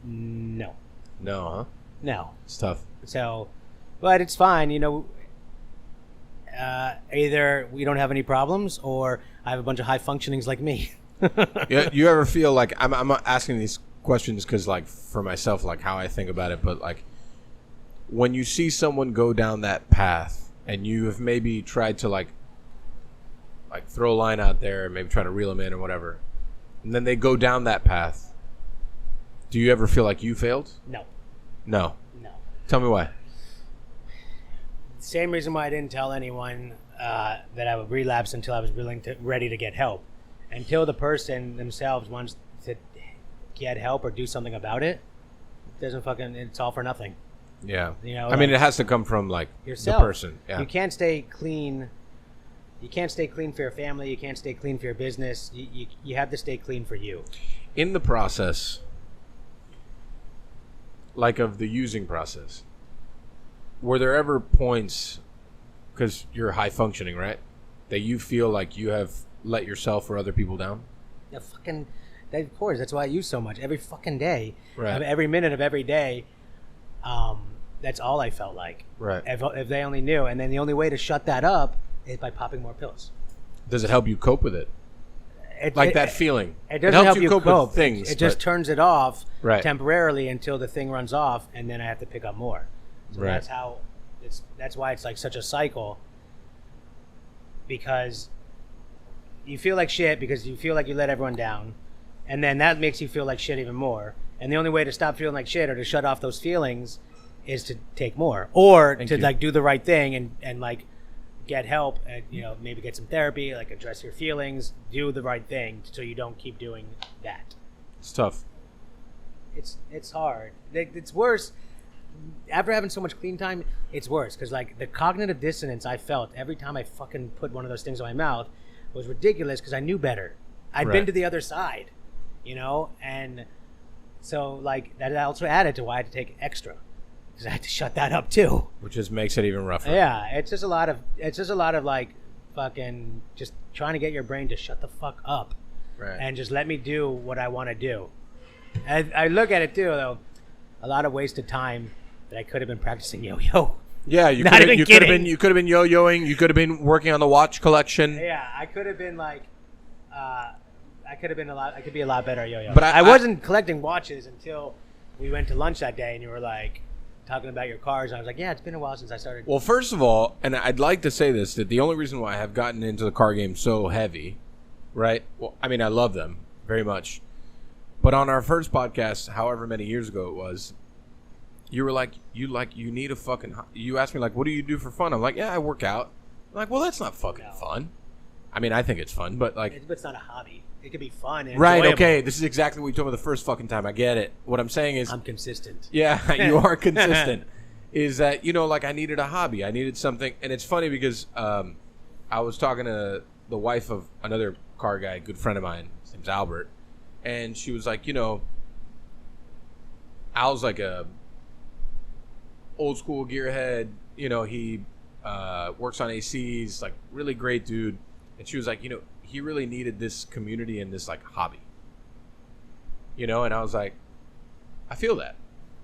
No, No, huh? no. It's tough. So, but it's fine, you know. Either we don't have any problems, or I have a bunch of high functionings like me. Yeah, you ever feel like I'm not asking these questions because like for myself, like how I think about it, but like when you see someone go down that path and you have maybe tried to like throw a line out there, maybe try to reel them in or whatever, and then they go down that path, do you ever feel like you failed? No. Tell me why. Same reason why I didn't tell anyone that I would relapse until I was ready to get help. Until the person themselves wants to get help or do something about it, it's all for nothing. Yeah. You know, I mean, like, it has to come from like yourself. the person. Yeah. You can't stay clean. You can't stay clean for your family. You can't stay clean for your business. You have to stay clean for you. In the process, like of the using process, were there ever points, because you're high functioning, right, that you feel like you have let yourself or other people down? Of course, that's why I use so much every fucking day, Right. every minute of every day. That's all I felt like. Right. If they only knew, and then the only way to shut that up is by popping more pills. Does it help you cope with it? That feeling. It doesn't helps help you you cope cope. with things. It just turns it off Right. temporarily until the thing runs off, and then I have to pick up more. So Right. that's why it's like such a cycle. Because you feel like shit because you feel like you let everyone down, and then that makes you feel like shit even more. And the only way to stop feeling like shit or to shut off those feelings is to take more, or Thank to you. like do the right thing and like get help and maybe get some therapy, like address your feelings, do the right thing so you don't keep doing that. It's tough. It's hard. It's worse after having so much clean time. It's worse because like the cognitive dissonance I felt every time I fucking put one of those things in my mouth was ridiculous because I knew better. I'd Right. been to the other side, and so like that also added to why I had to take extra because I had to shut that up too. Which just makes it even rougher. Yeah, it's just a lot of like fucking just trying to get your brain to shut the fuck up Right. and just let me do what I want to do. And I look at it too, though, a lot of wasted time that I could have been practicing yo-yo. Yeah, you Not could even have kidding. been yo-yoing. You could have been working on the watch collection. Yeah, I could have been like, I could be a lot better at yo-yo. But I wasn't collecting watches until we went to lunch that day, and you were like talking about your cars. And I was like, yeah, it's been a while since I started. Well, first of all, and I'd like to say this, that the only reason why I have gotten into the car game so heavy, right? Well, I mean, I love them very much. But on our first podcast, however many years ago it was, you were like, you need a fucking... You asked me, like, what do you do for fun? I'm like, yeah, I work out. I'm like, well, that's not fucking fun. I mean, I think it's fun, but like... It's not a hobby. It could be fun and Right, enjoyable. okay, this is exactly what you told me the first fucking time. I get it. What I'm saying is... I'm consistent. Yeah, you are consistent. Is that, like, I needed a hobby. I needed something. And it's funny because I was talking to the wife of another car guy, a good friend of mine. His name's Albert. And she was like, Al's like a old school gearhead. He works on ACs, like, really great dude. And she was like, he really needed this community and this, like, hobby. And I was like, I feel that.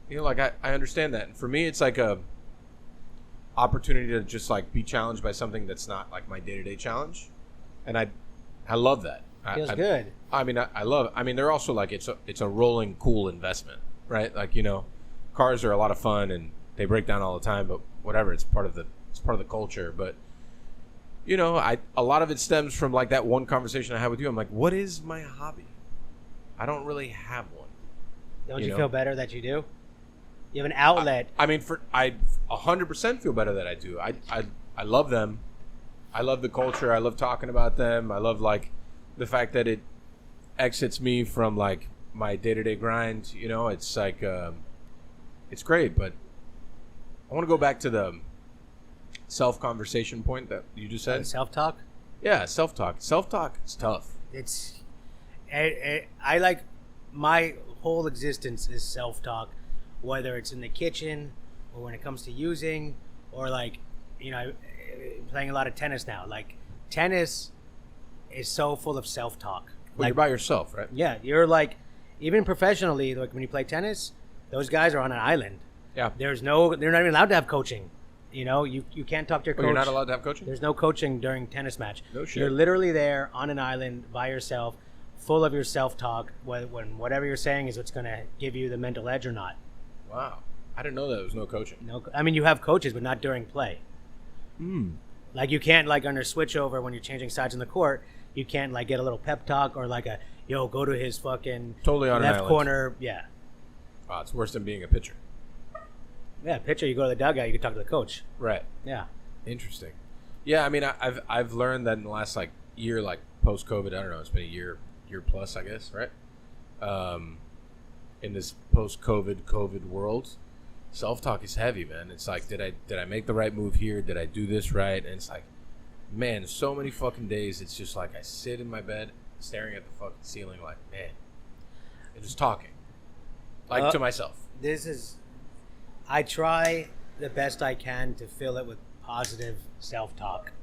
I understand that. And for me, it's like a opportunity to just like be challenged by something that's not like my day-to-day challenge. And I love that. Feels good. I mean, I love it. I mean, they're also like, it's a rolling cool investment, right? Like, cars are a lot of fun and they break down all the time, but whatever, it's part of the culture. But, a lot of it stems from like that one conversation I had with you. I'm like, what is my hobby? I don't really have one. Don't you feel better that you do? You have an outlet. I 100% feel better that I do. I love them. I love the culture. I love talking about them. I love like the fact that it exits me from like my day-to-day grind. It's like it's great. But I want to go back to the self-conversation point that you just said. Self-talk? Yeah, self-talk. Self-talk is tough. I like my whole existence is self-talk, whether it's in the kitchen or when it comes to using or like, playing a lot of tennis now. Like tennis is so full of self-talk. Well, you're by yourself, right? Yeah, you're like, even professionally, like when you play tennis, those guys are on an island. Yeah. They're not even allowed to have coaching. You can't talk to your coach. You're not allowed to have coaching? There's no coaching during tennis match. No shit. You're literally there on an island by yourself, full of your self-talk, when whatever you're saying is what's going to give you the mental edge or not. Wow. I didn't know that there was no coaching. No, I mean, you have coaches, but not during play. Like you can't like under switch over when you're changing sides in the court. You can't like get a little pep talk or like go to his fucking Totally on an left island. corner. Yeah. Wow, it's worse than being a pitcher. Yeah, pitcher, you go to the dugout, you can talk to the coach. Right. Yeah. Interesting. Yeah, I mean, I've learned that in the last like year, like post COVID, I don't know, it's been a year plus, I guess, right? In this post COVID world, self-talk is heavy, man. It's like, did I make the right move here? Did I do this right? And it's like, man, so many fucking days. It's just like I sit in my bed, staring at the fucking ceiling, like, man, and just talking, like to myself. I try the best I can to fill it with positive self-talk.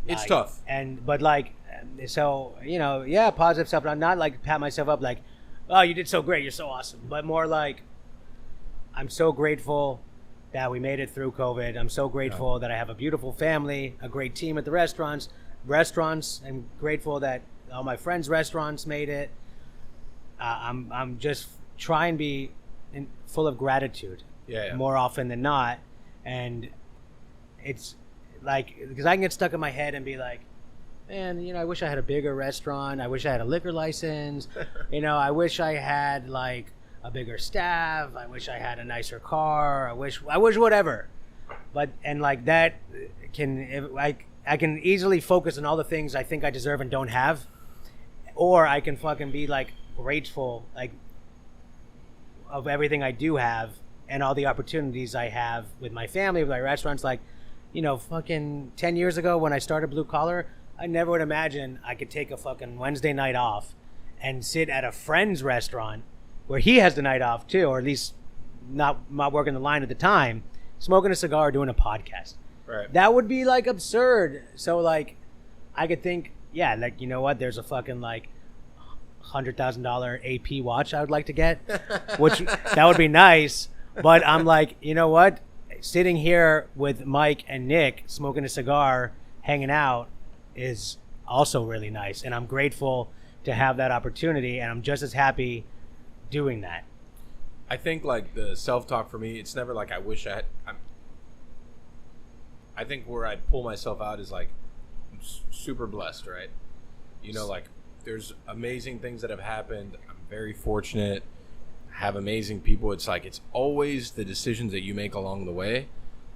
It's tough. But like, so, you know, yeah, positive stuff. But I'm not like pat myself up like, oh, you did so great, you're so awesome. But more like, I'm so grateful that we made it through COVID. I'm so grateful that I have a beautiful family, a great team at the restaurants. I'm grateful that all my friends' restaurants made it. I'm just trying to be full of gratitude more often than not. And it's like, because I can get stuck in my head and be like, man, you know, I wish I had a bigger restaurant. I wish I had a liquor license. You know, I wish I had like a bigger staff. I wish I had a nicer car. I wish whatever. But, and like that I can easily focus on all the things I think I deserve and don't have. Or I can fucking be like grateful, like, of everything I do have and all the opportunities I have with my family, with my restaurants. Like, you know, fucking 10 years ago when I started Blue Collar, I never would imagine I could take a fucking Wednesday night off and sit at a friend's restaurant where he has the night off too, or at least not working the line at the time, smoking a cigar, doing a podcast. Right. That would be like absurd. So like, I could think, yeah, like, you know what? There's a fucking like $100,000 AP watch I would like to get, which that would be nice. But I'm like, you know what? Sitting here with Mike and Nick, smoking a cigar, hanging out, is also really nice. And I'm grateful to have that opportunity. And I'm just as happy doing that. I think like the self-talk for me, it's never like I wish I had. I think where I'd pull myself out is like I'm super blessed, right? You know, like there's amazing things that have happened. I'm very fortunate. Have amazing people. It's like it's always the decisions that you make along the way.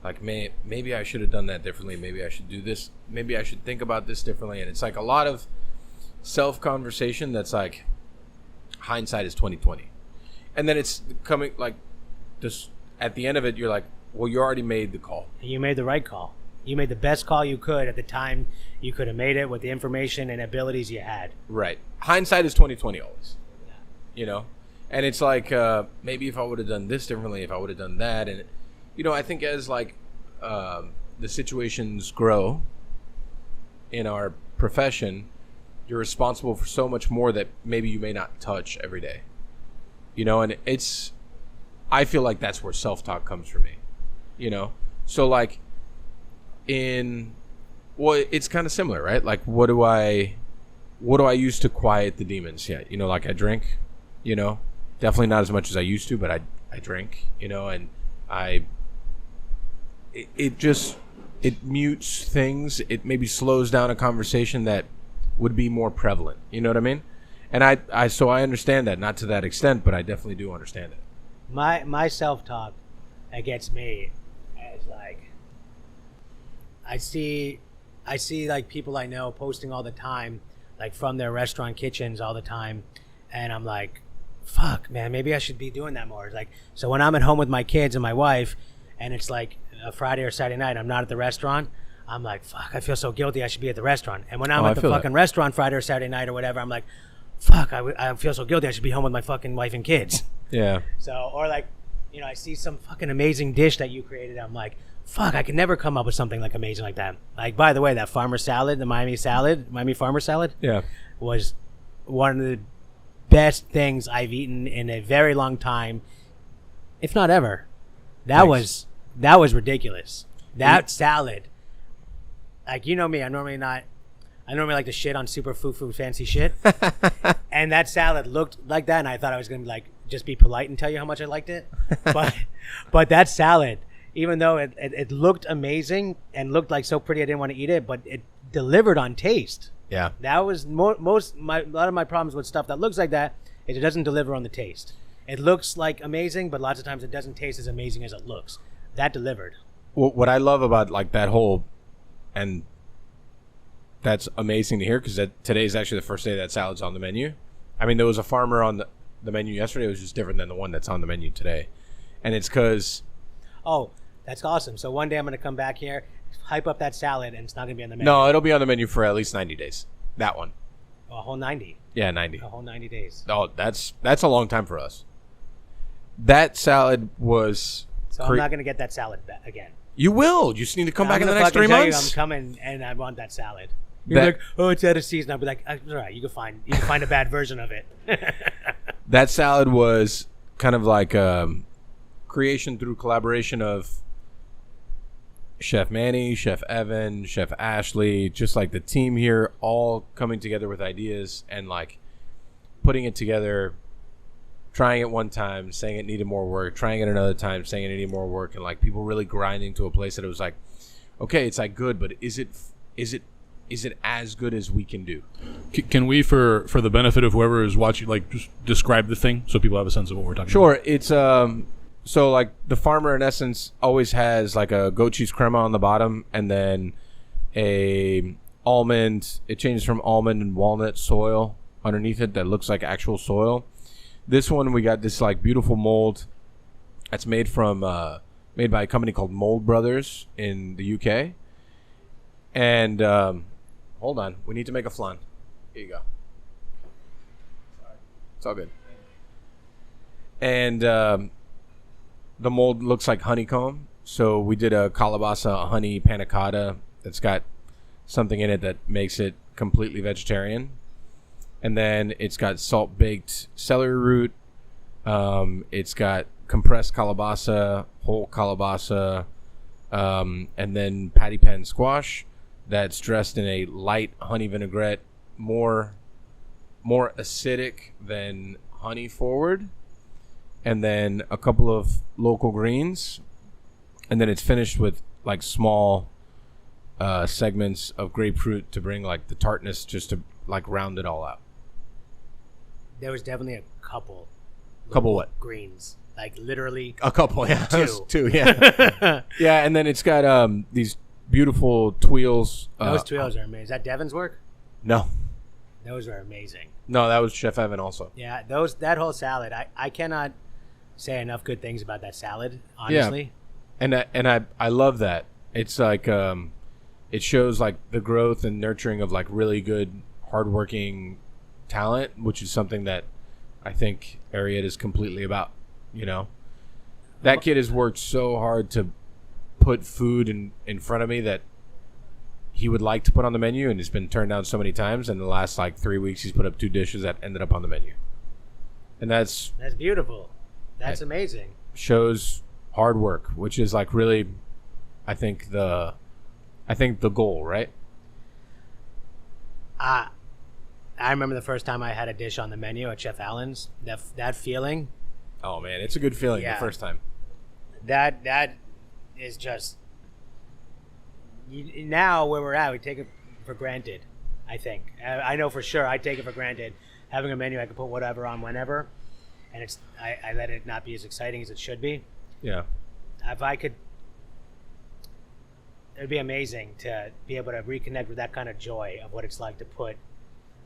Like, maybe I should have done that differently. Maybe I should do this. Maybe I should think about this differently. And it's like a lot of self-conversation that's like hindsight is 20/20. And then it's coming like this at the end of it, you're like, well, you already made the call. You made the right call. You made the best call you could at the time you could have made it with the information and abilities you had. Right. Hindsight is 20/20 always. Yeah. You know? And it's like, maybe if I would have done this differently, if I would have done that. And, you know, I think as like the situations grow in our profession, you're responsible for so much more that maybe you may not touch every day. You know, and I feel like that's where self-talk comes for me. You know? So like it's kind of similar, right? Like what do I use to quiet the demons? Yeah, you know, like I drink, you know, definitely not as much as I used to, but I drink, you know, and it mutes things. It maybe slows down a conversation that would be more prevalent. You know what I mean? And so I understand that, not to that extent, but I definitely do understand it. My self-talk against me is like, I see like people I know posting all the time, like from their restaurant kitchens all the time. And I'm like, fuck, man, maybe I should be doing that more. It's like, so when I'm at home with my kids and my wife and it's like a Friday or Saturday night, I'm not at the restaurant, I'm like, fuck, I feel so guilty. I should be at the restaurant. And when I'm at the fucking restaurant Friday or Saturday night or whatever, I'm like, fuck, I feel so guilty. I should be home with my fucking wife and kids. Yeah. So, or like, you know, I see some fucking amazing dish that you created. I'm like, fuck, I could never come up with something like amazing like that. Like, by the way, that farmer salad, the Miami farmer salad, was one of the best things I've eaten in a very long time, if not ever. That was ridiculous. That salad, like, you know me, I normally like to shit on super food fancy shit, and that salad looked like that, and I thought I was gonna like just be polite and tell you how much I liked it, but that salad, even though it looked amazing and looked like so pretty, I didn't want to eat it, but it delivered on taste. Yeah, that was a lot of my problems with stuff that looks like that is it doesn't deliver on the taste. It looks like amazing, but lots of times it doesn't taste as amazing as it looks. That delivered. Well, what I love about like that whole, and that's amazing to hear because today's actually the first day that salad's on the menu. I mean, there was a farmer on the menu yesterday. It was just different than the one that's on the menu today, and it's because. Oh, that's awesome! So one day I'm going to come back here, hype up that salad, and it's not going to be on the menu. No, it'll be on the menu for at least 90 days. That one. A whole 90. Yeah, 90. A whole 90 days. Oh, that's a long time for us. That salad was So I'm not going to get that salad again. You will. You just need to come back in the next 3 tell months. I'm coming and I want that salad. You're like, oh, it's out of season. I'll be like, all right, you can find a bad version of it. That salad was kind of like creation through collaboration of Chef Manny, Chef Evan, Chef Ashley, just like the team here, all coming together with ideas and like putting it together, trying it one time, saying it needed more work, trying it another time, saying it needed more work, and like people really grinding to a place that it was like, okay, it's like good, but is it as good as we can do? Can we, for the benefit of whoever is watching, like just describe the thing so people have a sense of what we're talking about? Sure. It's so like the farmer in essence always has like a goat cheese crema on the bottom and then a almond. It changes from almond and walnut soil underneath it that looks like actual soil. This one we got this like beautiful mold that's made by a company called Mold Brothers in the UK. And hold on, we need to make a flan. Here you go. It's all good. And the mold looks like honeycomb. So we did a calabasa honey panna cotta that's got something in it that makes it completely vegetarian. And then it's got salt-baked celery root. It's got compressed calabasa, whole calabasa, and then patty pan squash that's dressed in a light honey vinaigrette, more acidic than honey forward. And then a couple of local greens, and then it's finished with like small segments of grapefruit to bring like the tartness, just to like round it all out. There was definitely a couple What? greens, like literally A couple, yeah. two. Yeah. Yeah, and then it's got these beautiful tuiles. Those tuiles are amazing. Is that Devin's work? No, Those are amazing. that was Chef Evan also. Yeah, that whole salad. I cannot say enough good things about that salad, honestly. Yeah. And I love that. It's like it shows like the growth and nurturing of like really good, hardworking talent, which is something that I think Ariette is completely about. You know, that kid has worked so hard to put food in front of me that he would like to put on the menu, and it's been turned down so many times. In the last like 3 weeks, he's put up 2 dishes that ended up on the menu, and that's beautiful. That's amazing. Shows hard work, which is like really, I think the goal, right? I remember the first time I had a dish on the menu at Chef Allen's. That feeling. Oh man, it's a good feeling the first time. That is just. Now where we're at, we take it for granted. I think I know for sure. I take it for granted having a menu I can put whatever on whenever, and I let it not be as exciting as it should be. Yeah. If I could, it'd be amazing to be able to reconnect with that kind of joy of what it's like to put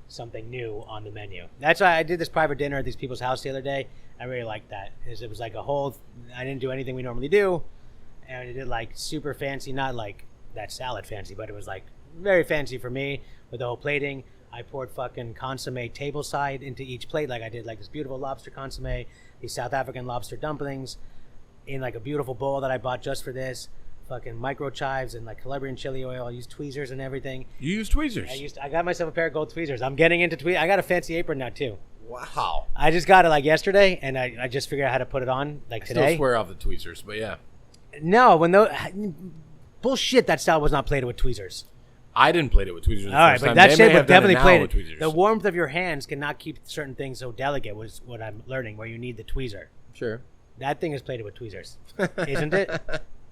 something new on the menu. That's why I did this private dinner at these people's house the other day. I really liked that. It was like I didn't do anything we normally do, and I did like super fancy, not like that salad fancy, but it was like very fancy for me with the whole plating. I poured fucking consomme tableside into each plate. Like I did like this beautiful lobster consomme, these South African lobster dumplings in like a beautiful bowl that I bought just for this. Fucking micro chives and like Calabrian chili oil. I used tweezers and everything. You use tweezers? I got myself a pair of gold tweezers. I'm getting into tweezers. I got a fancy apron now too. Wow. I just got it like yesterday, and I just figured out how to put it on like today. I still swear off the tweezers, but yeah. No, bullshit. That style was not plated with tweezers. I didn't plate it with tweezers. All right, but that shape was definitely plated. The warmth of your hands cannot keep certain things so delicate. Was what I'm learning. Where you need the tweezer. Sure. That thing is plated with tweezers, isn't it?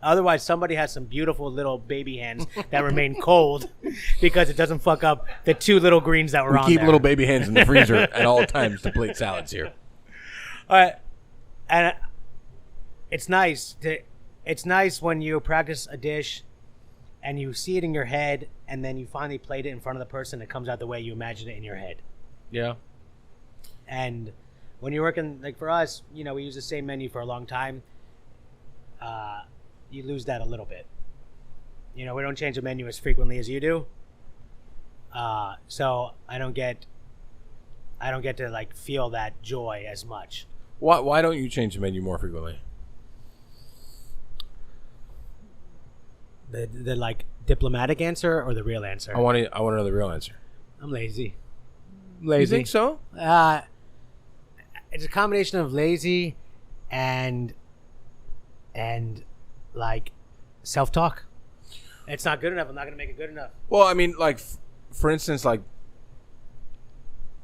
Otherwise, somebody has some beautiful little baby hands that remain cold because it doesn't fuck up the 2 little greens that were on there. We keep little baby hands in the freezer at all times to plate salads here. All right, and it's nice when you practice a dish and you see it in your head, and then you finally plate it in front of the person. It comes out the way you imagine it in your head. Yeah. And when you're working, like for us, we use the same menu for a long time. You lose that a little bit. We don't change the menu as frequently as you do. So I don't get to like feel that joy as much. Why don't you change the menu more frequently? The like diplomatic answer or the real answer? I want to know the real answer. I'm lazy. You think so? It's a combination of lazy and like self-talk. It's not good enough. I'm not going to make it good enough. Well, I mean, like, for instance, like,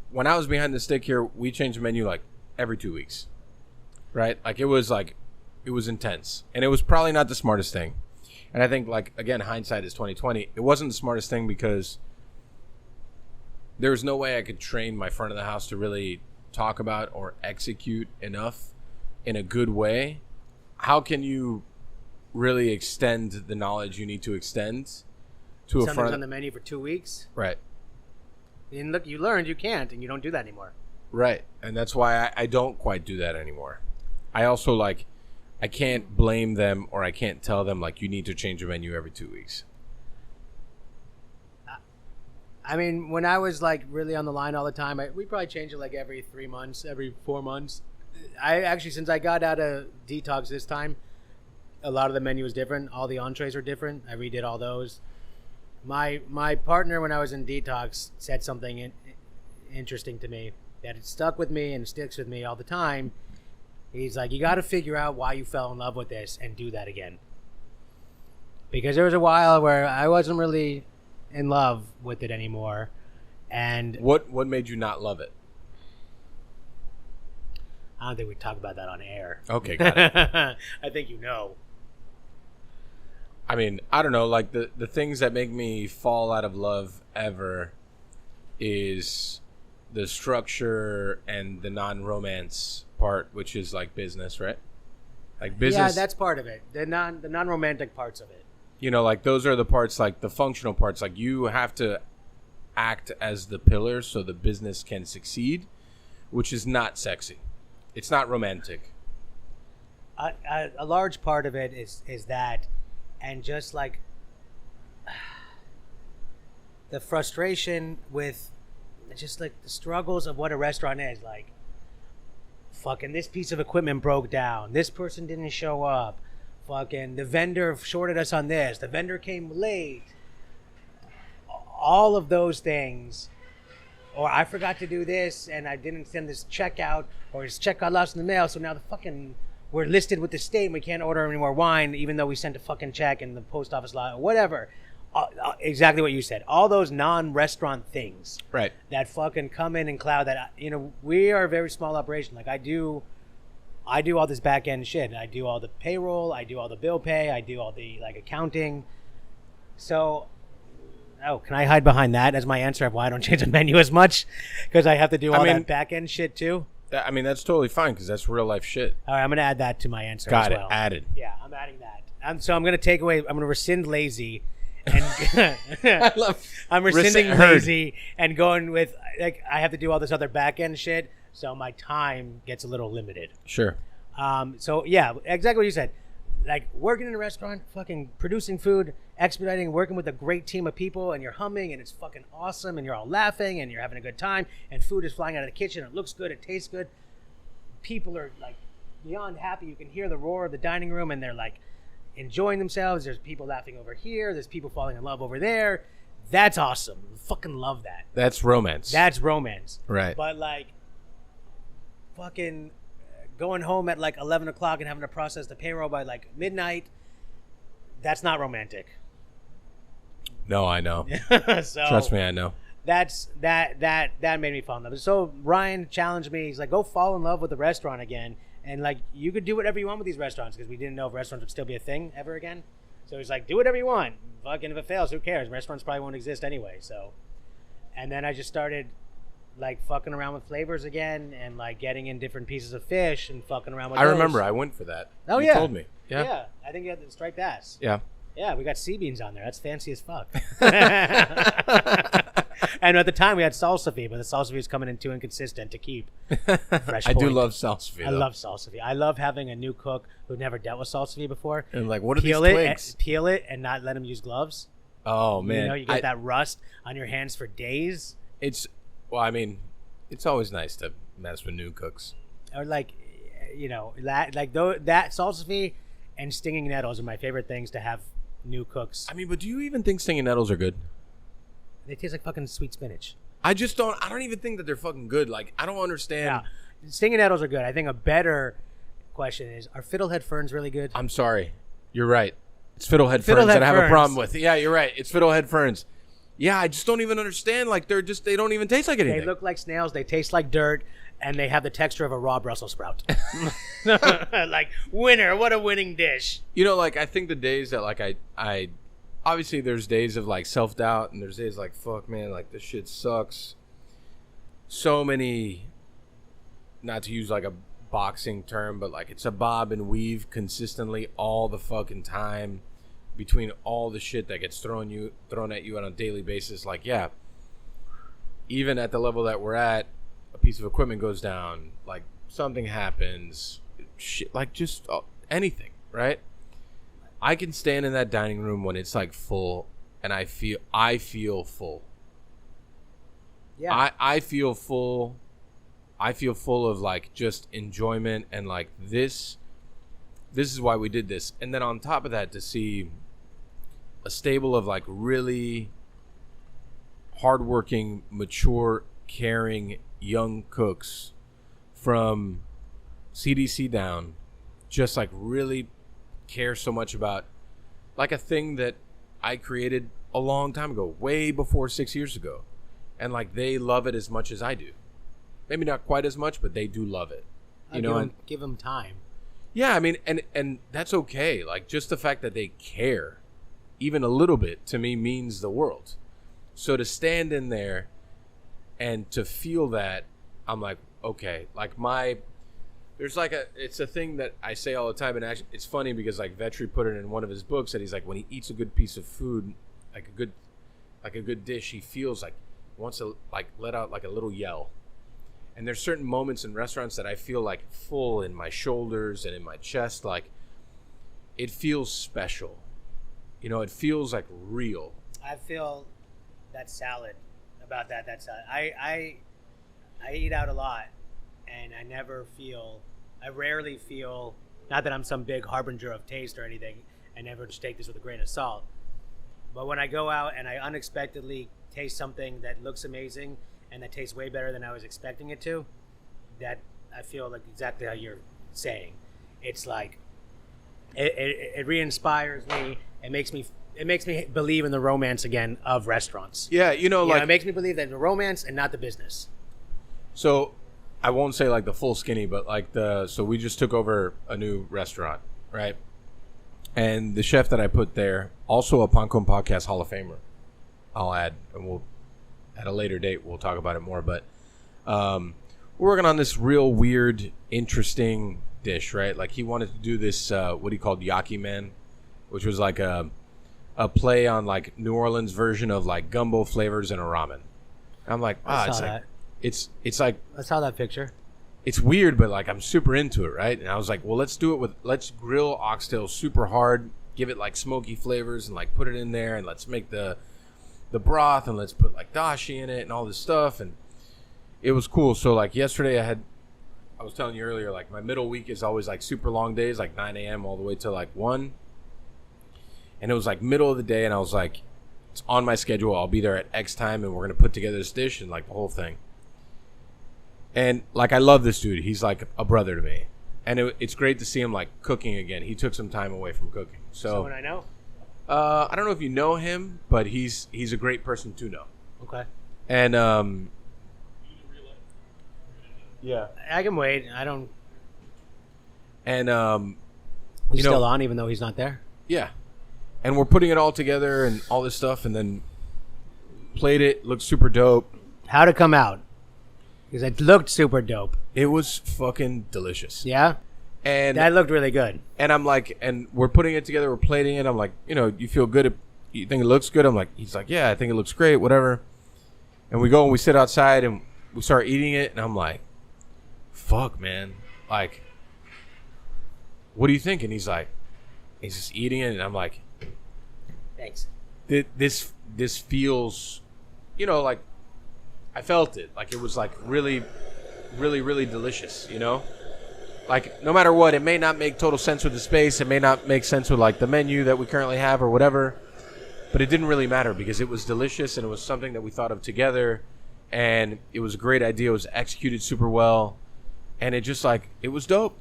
when I was behind the stick here, we changed the menu, like, every 2 weeks. Right? Like, it was intense. And it was probably not the smartest thing. And I think, like, again, hindsight is 20/20. It wasn't the smartest thing because there was no way I could train my front of the house to really talk about or execute enough in a good way. How can you really extend the knowledge you need to extend to a Something's front on the menu for 2 weeks. Right. And look, you learned you can't, and you don't do that anymore. Right. And that's why I don't quite do that anymore. I also, like, I can't blame them or I can't tell them, like, you need to change your menu every 2 weeks. I mean, when I was like really on the line all the time, we probably change it like every 3 months, every 4 months. I actually, since I got out of detox this time, a lot of the menu was different. All the entrees were different. I redid all those. My partner, when I was in detox, said something interesting to me that it stuck with me and sticks with me all the time. He's like, you got to figure out why you fell in love with this and do that again. Because there was a while where I wasn't really in love with it anymore. And what made you not love it? I don't think we talk about that on air. Okay, got it. I think you know. I mean, I don't know, like the things that make me fall out of love ever is the structure and the non-romance part, which is like business, right? Like business. Yeah, that's part of it. The non-romantic parts of it. You know, like those are the parts, like the functional parts. Like you have to act as the pillar so the business can succeed, which is not sexy. It's not romantic. A large part of it is that, and just like the frustration with just like the struggles of what a restaurant is. Like, fucking this piece of equipment broke down. This person didn't show up. Fucking the vendor shorted us on this. The vendor came late. All of those things. Or I forgot to do this and I didn't send this check out, or his check got lost in the mail, so now we're listed with the state and we can't order any more wine even though we sent a fucking check in the post office lot or whatever. Exactly what you said. All those non-restaurant things. Right. That fucking come in and cloud that, we are a very small operation. Like I do all this back end shit. I do all the payroll, I do all the bill pay, I do all the like accounting. So can I hide behind that as my answer of why I don't change the menu as much? Because I have to do all that back end shit too? I mean, that's totally fine because that's real life shit. All right, I'm going to add that to my answer Got as well. it. Added. Yeah, I'm adding that. So I'm going to rescind lazy. And I'm rescinding lazy and going with, like, I have to do all this other back end shit. So my time gets a little limited. Sure. So yeah, exactly what you said. Like working in a restaurant, fucking producing food, expediting, working with a great team of people, and you're humming and it's fucking awesome and you're all laughing and you're having a good time and food is flying out of the kitchen. It looks good. It tastes good. People are like beyond happy. You can hear the roar of the dining room and they're like enjoying themselves. There's people laughing over here. There's people falling in love over there. That's awesome. Fucking love that. That's romance. That's romance. Right. But like fucking going home at like 11 o'clock and having to process the payroll by like midnight, that's not romantic. No, I know. So trust me, I know. That made me fall in love. So Ryan challenged me. He's like, go fall in love with the restaurant again. And like, you could do whatever you want with these restaurants, because we didn't know if restaurants would still be a thing ever again. So he's like, do whatever you want. Fucking if it fails, who cares? Restaurants probably won't exist anyway. So, and then I just started like fucking around with flavors again and like getting in different pieces of fish and fucking around with I those. remember I went for that. Oh, you yeah. told me. Yeah. Yeah. I think you had the striped bass. Yeah. Yeah, we got sea beans on there. That's fancy as fuck. And at the time we had salsify, but the salsify was coming in too inconsistent to keep fresh. I do love salsify. I love salsify. I love having a new cook who never dealt with salsify before. And like, what are these twigs? Peel it and not let him use gloves. Oh man, You get that rust on your hands for days. It's always nice to mess with new cooks. Or like, that salsify and stinging nettles are my favorite things to have new cooks. I mean, but do you even think stinging nettles are good? They taste like fucking sweet spinach. I don't even think that they're fucking good. Like, I don't understand. Yeah. Stinging nettles are good. I think a better question is, are fiddlehead ferns really good? I'm sorry. You're right. It's fiddlehead ferns that I have a problem with. Yeah, you're right. It's fiddlehead ferns. Yeah, I just don't even understand. Like, they don't even taste like anything. They look like snails. They taste like dirt. And they have the texture of a raw Brussels sprout. Like, winner. What a winning dish. You know, like, I think the days that, like, I obviously there's days of, like, self-doubt. And there's days like, fuck, man, like, this shit sucks. So many, not to use, like, a boxing term, but, like, it's a bob and weave consistently all the fucking time between all the shit that gets thrown at you on a daily basis. Like, yeah, even at the level that we're at, a piece of equipment goes down, like something happens, shit, like just anything, right? I can stand in that dining room when it's like full, and I feel full. Yeah, I feel full. I feel full of like just enjoyment and like this is why we did this. And then on top of that, to see a stable of like really hardworking, mature, caring young cooks from CDC down, just like really care so much about like a thing that I created a long time ago, way before 6 years ago. And like they love it as much as I do. Maybe not quite as much, but they do love it. You know, give them time. Yeah, I mean, and that's okay. Like just the fact that they care, even a little bit, to me means the world. So to stand in there and to feel that, I'm like, okay, like there's like it's a thing that I say all the time, and actually it's funny because like Vetri put it in one of his books that he's like, when he eats a good piece of food, like a good dish, he feels like he wants to like let out like a little yell. And there's certain moments in restaurants that I feel like full in my shoulders and in my chest, like it feels special. You know, it feels like real. I feel that salad about that salad. I eat out a lot, and I rarely feel, not that I'm some big harbinger of taste or anything, I never just take this with a grain of salt, but when I go out and I unexpectedly taste something that looks amazing and that tastes way better than I was expecting it to, that I feel like exactly how you're saying. It's like it re-inspires me. It makes me believe in the romance again of restaurants. Yeah, you know, like it makes me believe that the romance and not the business. So I won't say like the full skinny, but like so we just took over a new restaurant, right? And the chef that I put there, also a Pancom Podcast Hall of Famer, I'll add, and we'll at a later date we'll talk about it more. But we're working on this real weird, interesting dish, right? Like he wanted to do this what he called Yaki Man, which was like a play on like New Orleans version of like gumbo flavors and a ramen. I'm like, it's like I saw that picture. It's weird, but like I'm super into it, right? And I was like, well, let's grill oxtail super hard, give it like smoky flavors, and like put it in there, and let's make the broth, and let's put like dashi in it and all this stuff, and it was cool. So like yesterday I was telling you earlier, like my middle week is always like super long days, like 9 a.m. all the way till like 1. And it was like middle of the day, and I was like, it's on my schedule. I'll be there at X time, and we're going to put together this dish and like the whole thing. And like, I love this dude. He's like a brother to me. And it's great to see him like cooking again. He took some time away from cooking. Someone I know? I don't know if you know him, but he's a great person to know. Okay. And yeah. I can wait. I don't. And He's still on even though he's not there? Yeah. And we're putting it all together and all this stuff, and then played it. Looked super dope. How'd it come out? Because it looked super dope. It was fucking delicious. Yeah? And that looked really good. And I'm like, and we're putting it together. We're plating it. I'm like, you feel good? You think it looks good? I'm like, he's like, yeah, I think it looks great, whatever. And we go and we sit outside and we start eating it. And I'm like, fuck, man. Like, what do you think? And he's like, he's just eating it. And I'm like, thanks. This feels, like I felt it. Like it was like really, really, really delicious, Like, no matter what, it may not make total sense with the space. It may not make sense with, like, the menu that we currently have or whatever. But it didn't really matter because it was delicious and it was something that we thought of together. And it was a great idea. It was executed super well. And it just, like, it was dope.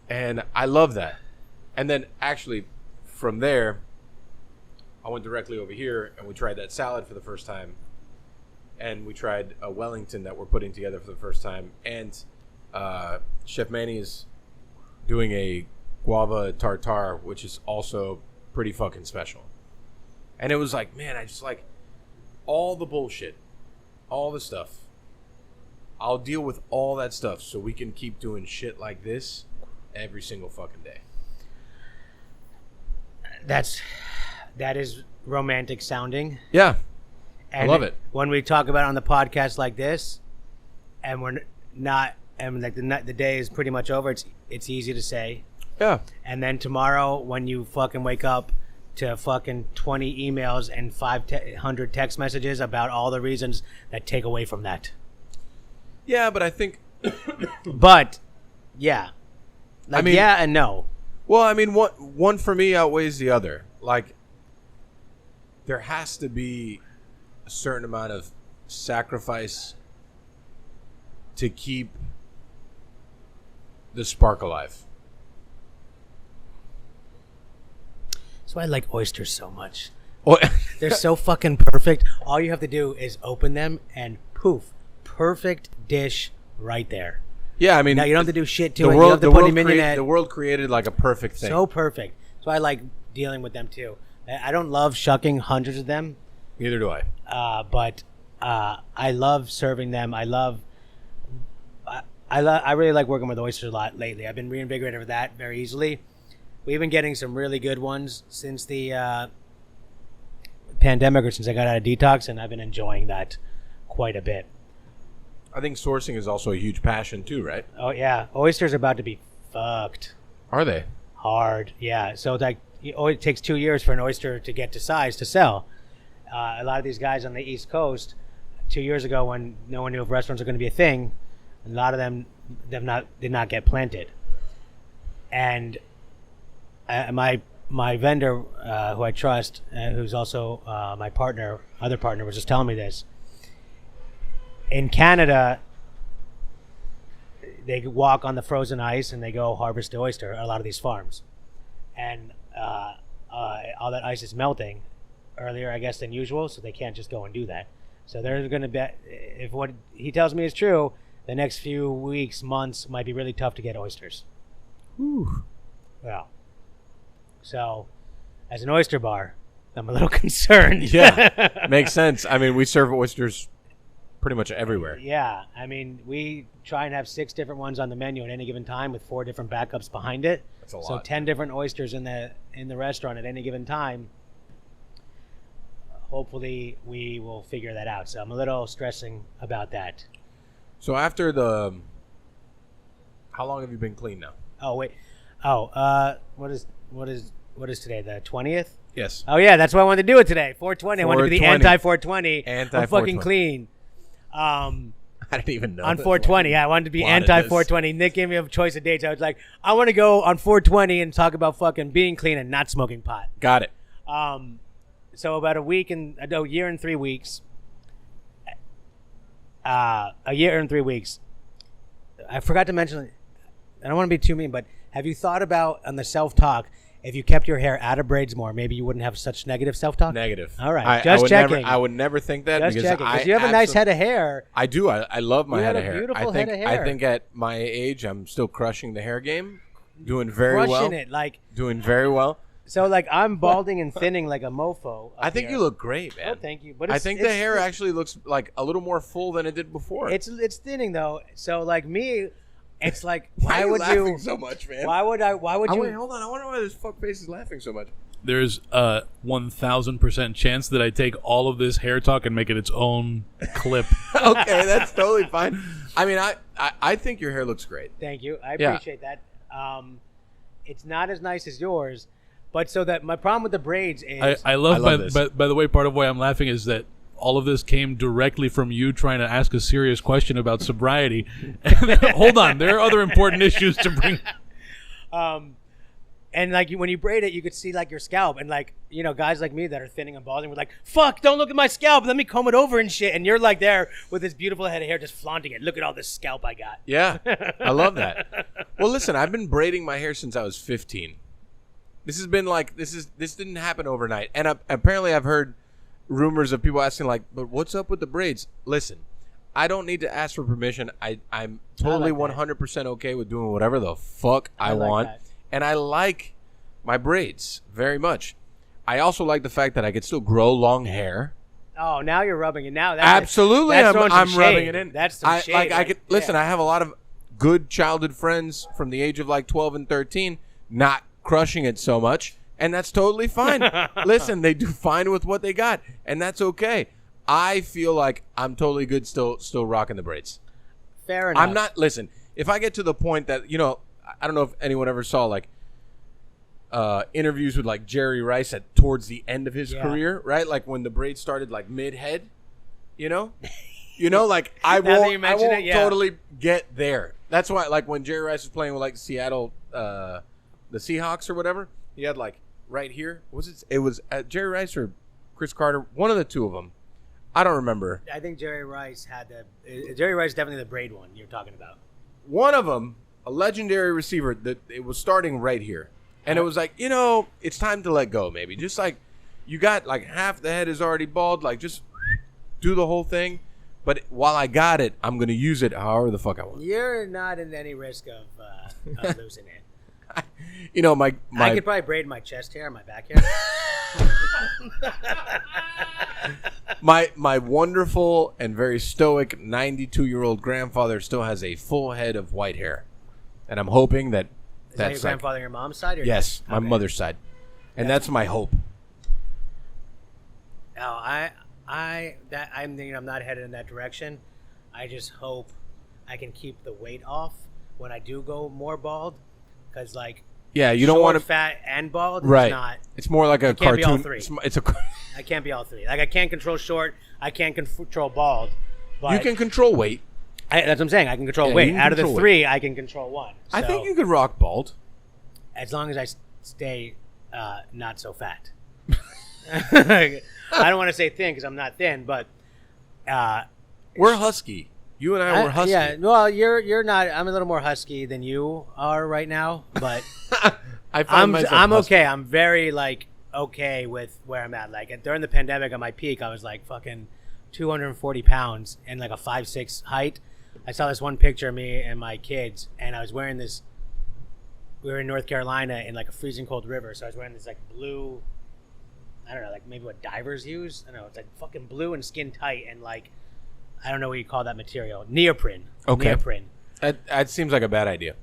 And I love that. And then, actually, from there, I went directly over here and we tried that salad for the first time. And we tried a Wellington that we're putting together for the first time. And Chef Manny is doing a guava tartare, which is also pretty fucking special. And it was like, man, I just like all the bullshit, all the stuff. I'll deal with all that stuff so we can keep doing shit like this every single fucking day. That is romantic sounding. Yeah. And I love it. When we talk about it on the podcast like this, and we're not, and like the day is pretty much over, it's easy to say. Yeah. And then tomorrow, when you fucking wake up to fucking 20 emails and 500 text messages about all the reasons that take away from that. Yeah, but I think... But, yeah. Like, I mean, yeah and no. Well, I mean, one for me outweighs the other. Like, there has to be a certain amount of sacrifice to keep the spark alive. That's why I like oysters so much. Oh, They're so fucking perfect. All you have to do is open them and poof, perfect dish right there. yeah, I mean, Now you don't have to do shit to the it. You world, don't have to put Mignonette. the world created like a perfect thing. So perfect. So I like dealing with them too. I don't love shucking hundreds of them, Neither do I. but I love serving them. I really like working with oysters a lot lately. I've been reinvigorated with that very easily. We've been getting some really good ones since the pandemic or since I got out of detox, and I've been enjoying that quite a bit. I think sourcing is also a huge passion too, right? Oh yeah, oysters are about to be fucked Are they? hard. Yeah, so like it takes 2 years for an oyster to get to size to sell. A lot of these guys on the East Coast, 2 years ago when no one knew if restaurants were going to be a thing, a lot of them did not get planted. And my vendor, who I trust, who's also my other partner, was just telling me this. In Canada, they walk on the frozen ice and they go harvest the oyster. A lot of these farms, and all that ice is melting earlier, I guess, than usual, so they can't just go and do that. So they're going to bet, if what he tells me is true, the next few weeks, months might be really tough to get oysters. Ooh. Well, so as an oyster bar, I'm a little concerned. Yeah, makes sense. I mean, we serve oysters pretty much everywhere. Yeah, I mean, we try and have 6 different ones on the menu at any given time with 4 different backups behind it. That's a lot. So 10 different oysters in the restaurant at any given time. Hopefully, we will figure that out. So I'm a little stressing about that. So after how long have you been clean now? Oh wait, what is today? The 20th? Yes. Oh yeah, that's why I wanted to do it today. 420. I wanted to be the 420. anti-420. I'm fucking clean. I didn't even know. On 420, yeah, I wanted to be Plotted anti-420. Nick gave me a choice of dates. I was like, I want to go on 420 and talk about fucking being clean and not smoking pot. Got it. So about a year and 3 weeks. A year and 3 weeks. I forgot to mention, I don't want to be too mean, but have you thought about, on the self-talk, if you kept your hair out of braids more, maybe you wouldn't have such negative self-talk? Negative. All right, I would checking. I would never think that Just because checking, because you have a nice head of hair. I do. I love my You head have of a hair. beautiful I think, head of hair. I think at my age, I'm still crushing the hair game. Doing very well. Crushing it, like. Doing very well. So, like, I'm balding and thinning like a mofo. I think you look great, man. Oh, thank you. But I think the hair actually looks like a little more full than it did before. It's thinning though. So, like me, it's like, why why are you would laughing you? so much, man? Why would you? Wait, hold on. I wonder why this fuck face is laughing so much. There's a 1,000% chance that I take all of this hair talk and make it its own clip. Okay, that's totally fine. I mean, I think your hair looks great. Thank you. I Yeah. appreciate that. It's not as nice as yours, but so that my problem with the braids is I love, I love by the way, part of why I'm laughing is that all of this came directly from you trying to ask a serious question about sobriety. Hold on, there are other important issues to bring. And like when you braid it, you could see like your scalp, and like guys like me that are thinning and balding were like, "Fuck, don't look at my scalp. Let me comb it over and shit." And you're like there with this beautiful head of hair, just flaunting it. Look at all this scalp I got. Yeah, I love that. Well, listen, I've been braiding my hair since I was 15. This has been like this didn't happen overnight, and apparently I've heard rumors of people asking like, "But what's up with the braids?" Listen, I don't need to ask for permission. I'm totally 100% okay with doing whatever the fuck I want. That. And I like my braids very much. I also like the fact that I could still grow long hair. Oh, now you're rubbing it. Now absolutely, I'm rubbing it in. That's some shade. Like I could listen. I have a lot of good childhood friends from the age of like 12 and 13, not crushing it so much, and that's totally fine. Listen, they do fine with what they got, and that's okay. I feel like I'm totally good still rocking the braids. Fair enough. I'm not. Listen, if I get to the point that I don't know if anyone ever saw like interviews with like Jerry Rice towards the end of his career, right? Like when the braids started like mid-head, like I won't totally get there. That's why like when Jerry Rice was playing with like Seattle, the Seahawks or whatever, he had like right here. It was Jerry Rice or Chris Carter, one of the two of them. I don't remember. I think Jerry Rice Jerry Rice definitely the braid one you're talking about. One of them. A legendary receiver that it was starting right here. And it was like, it's time to let go, maybe. Just like you got like half the head is already bald, like just do the whole thing. But while I got it, I'm going to use it however the fuck I want. You're not in any risk of losing it. I could probably braid my chest hair, my back hair. My wonderful and very stoic 92-year-old grandfather still has a full head of white hair. And I'm hoping that Is that your grandfather on your mom's side? Or yes, my mother's side. And that's my hope. No, I'm thinking I'm not headed in that direction. I just hope I can keep the weight off when I do go more bald. Because you don't want to fat and bald. Right. It's not. It's more like a it can't cartoon. Be all three. It's a. I can't be all three. Like I can't control short. I can't control bald. But you can control weight. That's what I'm saying. I can control weight. Out of the three, I can control one. So, I think you could rock bald. As long as I stay not so fat. I don't want to say thin because I'm not thin, but we're husky. You and I were husky. Yeah. Well, you're not. I'm a little more husky than you are right now, but I'm okay. I'm very okay with where I'm at. Like during the pandemic, at my peak, I was like fucking 240 pounds and like a 5'6" height. I saw this one picture of me and my kids, and I was wearing this. We were in North Carolina in like a freezing cold river, so I was wearing this like blue. I don't know, like maybe what divers use. I don't know. It's like fucking blue and skin tight, and like I don't know what you call that material. Neoprene. Okay. Neoprene. That seems like a bad idea.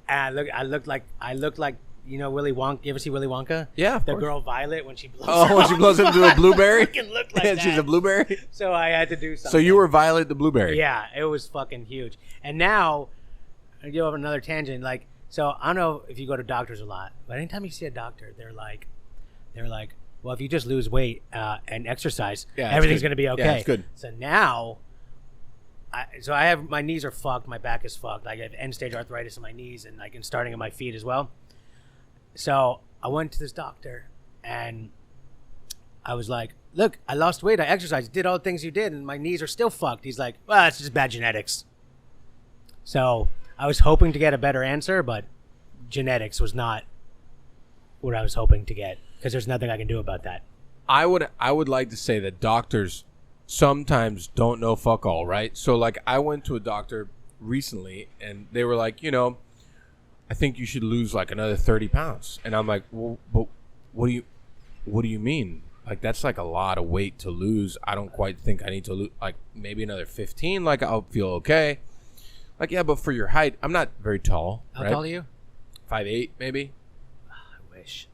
And I looked like Willy Wonka. You ever see Willy Wonka? Yeah, of the course. girl Violet when she blows. Oh, when she blows into a blueberry. Fucking looked like that. She's a blueberry. So I had to do something. So you were Violet the blueberry. Yeah, it was fucking huge. And now, I go over another tangent. So I don't know if you go to doctors a lot, but anytime you see a doctor, they're like, well, if you just lose weight and exercise, everything's going to be okay. Yeah, it's good. So now, I have my knees are fucked, my back is fucked. I have end stage arthritis in my knees and starting in my feet as well. So I went to this doctor and I was like, look, I lost weight, I exercised, did all the things you did, and my knees are still fucked. He's like, well, it's just bad genetics. So I was hoping to get a better answer, but genetics was not what I was hoping to get because there's nothing I can do about that. I would like to say that doctors sometimes don't know fuck all, right? So I went to a doctor recently and they were like, I think you should lose another 30 pounds. And I'm like, well, but what do you mean? That's a lot of weight to lose. I don't quite think I need to lose maybe another 15. I'll feel okay. Yeah, but for your height, I'm not very tall. How right? tall are you? 5'8", maybe. I wish.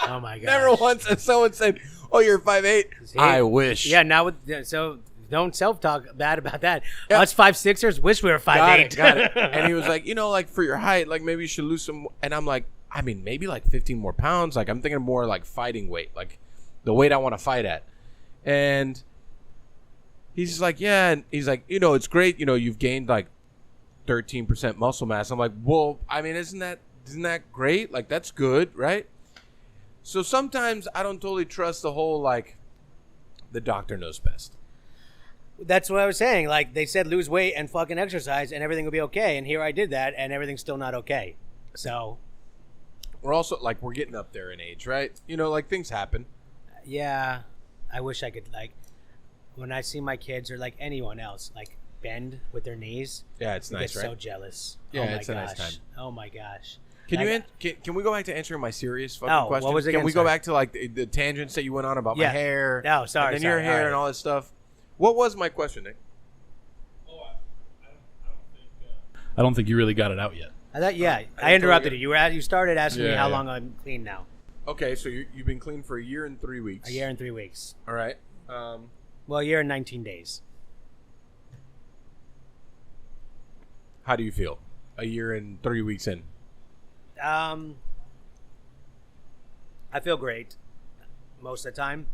Oh my god! Never once has someone said, "Oh, you're 5'8". I wish. Yeah, now so don't self-talk bad about that. Yeah. Us 5'6"ers wish we were 5'8". Got it. And he was like, for your height, maybe you should lose some. And I'm like, maybe 15 more pounds. I'm thinking more fighting weight, the weight I want to fight at. And he's just like, yeah. And he's like, it's great. You've gained like 13% muscle mass. I'm like, well, I mean, isn't that great? Like, that's good, right? So sometimes I don't totally trust the whole, like, the doctor knows best. That's what I was saying. Like, they said lose weight and fucking exercise and everything will be okay. And here I did that and everything's still not okay. So. We're also, like, we're getting up there in age, right? Like, things happen. Yeah. I wish I could, like, when I see my kids or, like, anyone else, like, bend with their knees. Yeah, it's nice, right? I get so jealous. Yeah, oh my it's gosh. a nice time. Oh, my gosh. Can we go back to answering my serious fucking question? What was it again? Can we go back to, like, the tangents that you went on about my hair? No, sorry. And then your hair and all that stuff. What was my question, Nick? Oh, I don't think. I don't think you really got it out yet. I thought, I interrupted you. You started asking me how long I'm clean now. Okay, so you've been clean for a year and 3 weeks. A year and 3 weeks. All right. Well, a year and 19 days. How do you feel? A year and 3 weeks in. I feel great most of the time.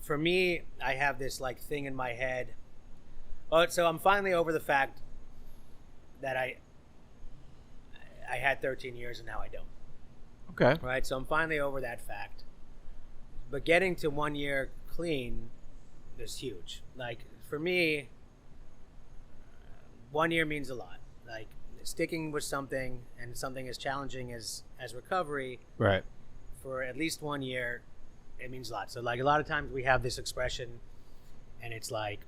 For me, I have this like thing in my head. Oh, so I'm finally over the fact that I had 13 years and now I don't. Okay. Right? So I'm finally over that fact. But getting to 1 year clean is huge. Like, for me, 1 year means a lot. Like, sticking with something and something as challenging as recovery, right, for at least 1 year, it means a lot. So, like, a lot of times we have this expression, and it's like,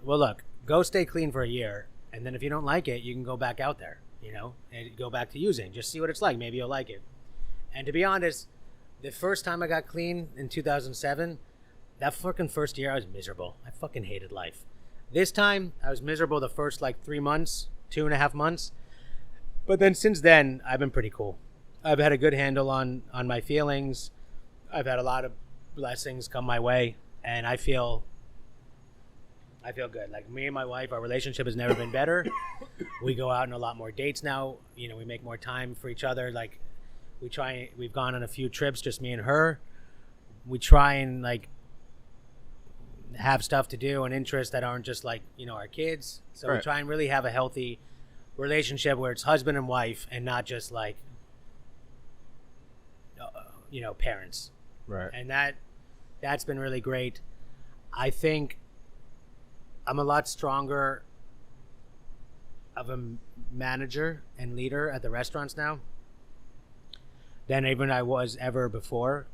well, look, go stay clean for a year, and then if you don't like it, you can go back out there, and go back to using. Just see what it's like. Maybe you'll like it. And to be honest, the first time I got clean in 2007, that fucking first year, I was miserable. I fucking hated life. This time, I was miserable the first, 3 months, 2.5 months. But then since then, I've been pretty cool. I've had a good handle on my feelings. I've had a lot of blessings come my way, and I feel good. Like, me and my wife, our relationship has never been better. We go out on a lot more dates now. We make more time for each other. Like, we've gone on a few trips, just me and her. We try and, have stuff to do and interests that aren't just our kids. So right. We try and really have a healthy relationship where it's husband and wife and not just parents. Right. And that's been really great. I think I'm a lot stronger of a manager and leader at the restaurants now than even I was ever before.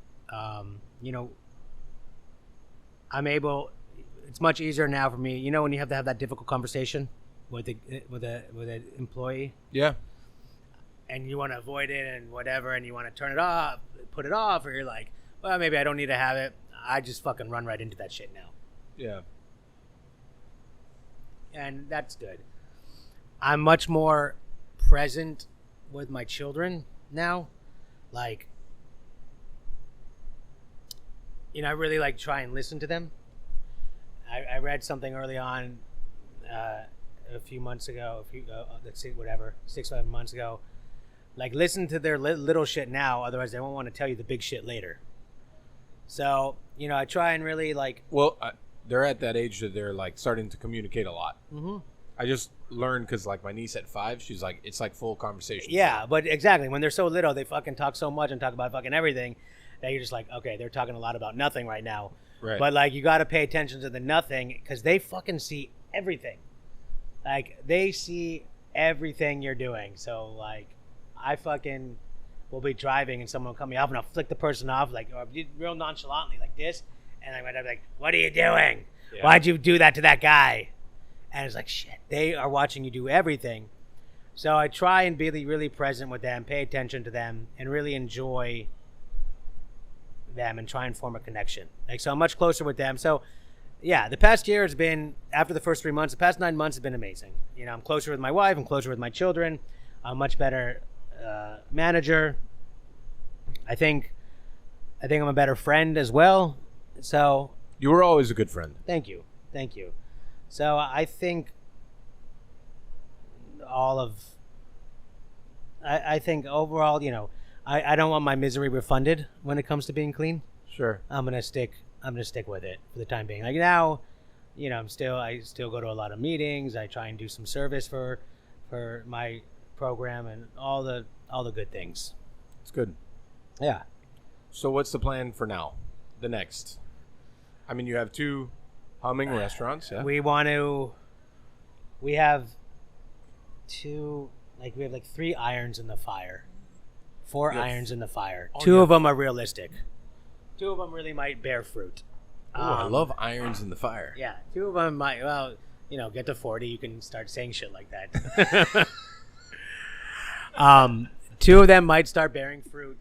I'm able. It's much easier now for me. When you have to have that difficult conversation with an employee. Yeah. And you want to avoid it and whatever, and you want to turn it off, put it off, or you're like, well, maybe I don't need to have it. I just fucking run right into that shit now. Yeah. And that's good. I'm much more present with my children now. I really try and listen to them. I read something early on a few months ago, 6-7 months ago. Listen to their little shit now, otherwise they won't want to tell you the big shit later. So, I try and really Well, they're at that age that they're starting to communicate a lot. Mm-hmm. I just learned because my niece at 5, she's it's full conversation. Yeah, but exactly. When they're so little, they fucking talk so much and talk about fucking everything that you're just okay, they're talking a lot about nothing right now. Right. But you got to pay attention to the nothing because they fucking see everything. They see everything you're doing. So I fucking will be driving and someone will cut me off and I'll flick the person off or real nonchalantly like this, and I'm gonna be like, "What are you doing? Yeah. Why'd you do that to that guy?" And it's shit. They are watching you do everything. So I try and be really present with them, pay attention to them, and really enjoy them and try and form a connection. So I'm much closer with them. So yeah, the past year has been, after the first 3 months, the past 9 months have been amazing. I'm closer with my wife, I'm closer with my children, I'm a much better manager. I think I'm a better friend as well. So You were always a good friend. Thank you. So I think I think overall, I don't want my misery refunded when it comes to being clean. Sure. I'm gonna stick I'm gonna stick with it for the time being. Like now, I still go to a lot of meetings. I try and do some service for my program and all the good things. It's good. Yeah. So what's the plan for now? The next? I mean, you have 2 humming restaurants. Yeah. We have 2, we have 3 irons in the fire. 4 irons in the fire. 2 of them are realistic. 2 of them really might bear fruit. Ooh, I love irons in the fire. Yeah, 2 of them might. Well, get to 40, you can start saying shit like that. 2 of them might start bearing fruit,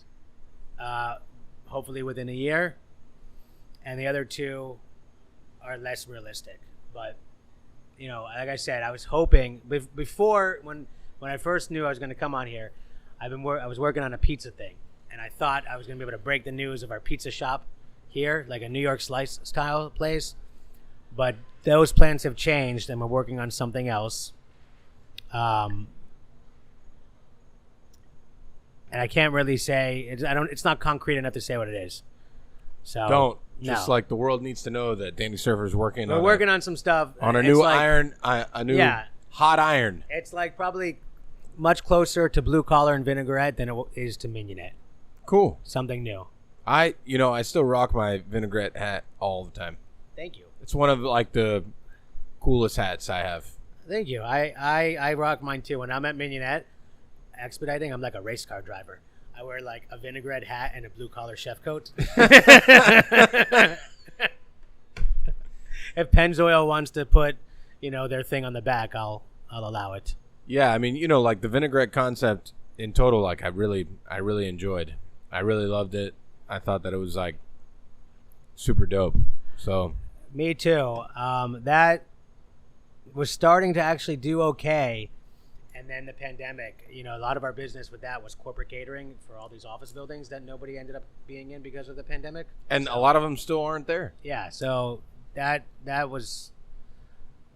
hopefully within a year, and the other 2 are less realistic. But like I said, I was hoping before when I first knew I was going to come on here, I was working on a pizza thing, and I thought I was going to be able to break the news of our pizza shop here, like a New York slice style place. But those plans have changed, and we're working on something else. And I can't really say it's not concrete enough to say what it is. So Don't. Just like the world needs to know that Danny Serfer is working we're working on some stuff on a new hot iron. It's probably much closer to Blue Collar and Vinaigrette than it is to Mignonette. Cool. Something new. I still rock my Vinaigrette hat all the time. Thank you. It's one of the coolest hats I have. Thank you. I rock mine too. When I'm at Mignonette expediting, I'm like a race car driver. I wear a vinaigrette hat and a blue collar chef coat. If Pennzoil wants to put, their thing on the back, I'll allow it. Yeah, I mean, the vinaigrette concept in total, I really enjoyed. I really loved it. I thought that it was super dope. So me too. That was starting to actually do okay. And then the pandemic, a lot of our business with that was corporate catering for all these office buildings that nobody ended up being in because of the pandemic. And a lot of them still aren't there. Yeah, so that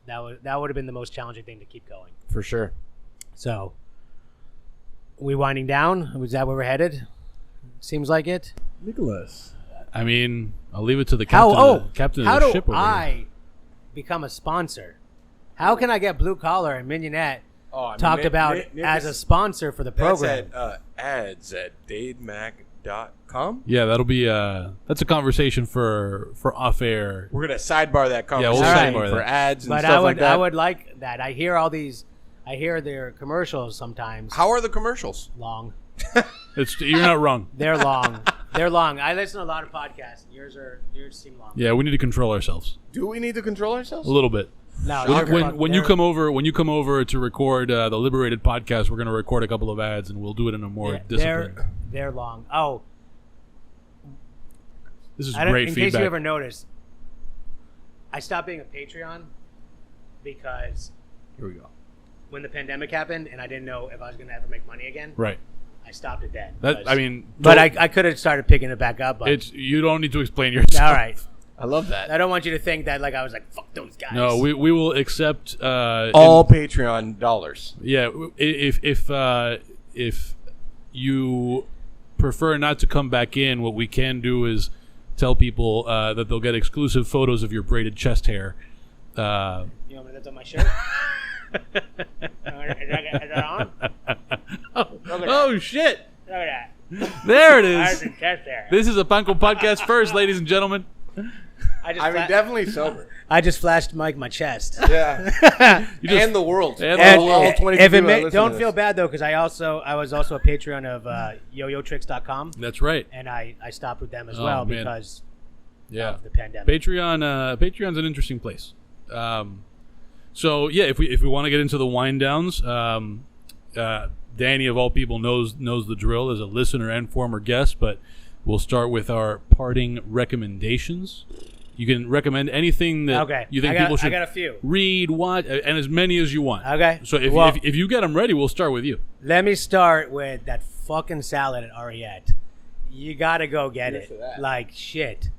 would have been the most challenging thing to keep going. For sure. So, we winding down? Was that where we're headed? Seems like it. Nicholas. I mean, I'll leave it to the captain. Captain how of the do ship over I here. become a sponsor? How can I get Blue Collar and Mignonette talked about as a sponsor for the program? That's ads at dademac.com. Yeah, that'll be that's a conversation for off air. We're gonna sidebar that conversation we'll sidebar for that. ads and But stuff like that. I would like that. I hear their commercials sometimes. How are the commercials? Long. You're not wrong. They're long. They're long. I listen to a lot of podcasts. Yours seem long. Yeah, we need to control ourselves Do we need to control ourselves? a little bit. No, When you come over to record the Liberated podcast, we're going to record a couple of ads and we'll do it in a more disciplined. They're long. Oh, This is in great case feedback. you ever noticed, I stopped being a Patreon because Here we go. when the pandemic happened and I didn't know if I was going to ever make money again, Right. I stopped it then. That I mean, But I could have started picking it back up. But you don't need to explain yourself. all right. I love that. I don't want you to think that I was fuck those guys. No, we will accept All Patreon dollars. Yeah, if you prefer not to come back in, what we can do is tell people that they'll get exclusive photos of your braided chest hair. You want me to lift up my shirt? Is that on? Oh shit! Look at that. There it Ours is. and chest hair. This is a Panko podcast first, ladies and gentlemen. Definitely sober. I just flashed Mike my chest. Yeah. And the world. And And the world. 22 if it that listen don't to feel this. bad though, because I was also a Patreon of yoyotricks.com, That's right. and I stopped with them as Oh, well man. because Yeah. of the pandemic. Patreon's an interesting place. So yeah, if we want to get into the wind downs, Danny of all people knows the drill as a listener and former guest, but we'll start with our parting recommendations. You can recommend anything that you think people should I got a few. read, watch, and as many as you want. Okay. So if you get them ready, we'll start with you. Let me start with that fucking salad at Ariette. You gotta go get Cheers it. for that. Like shit.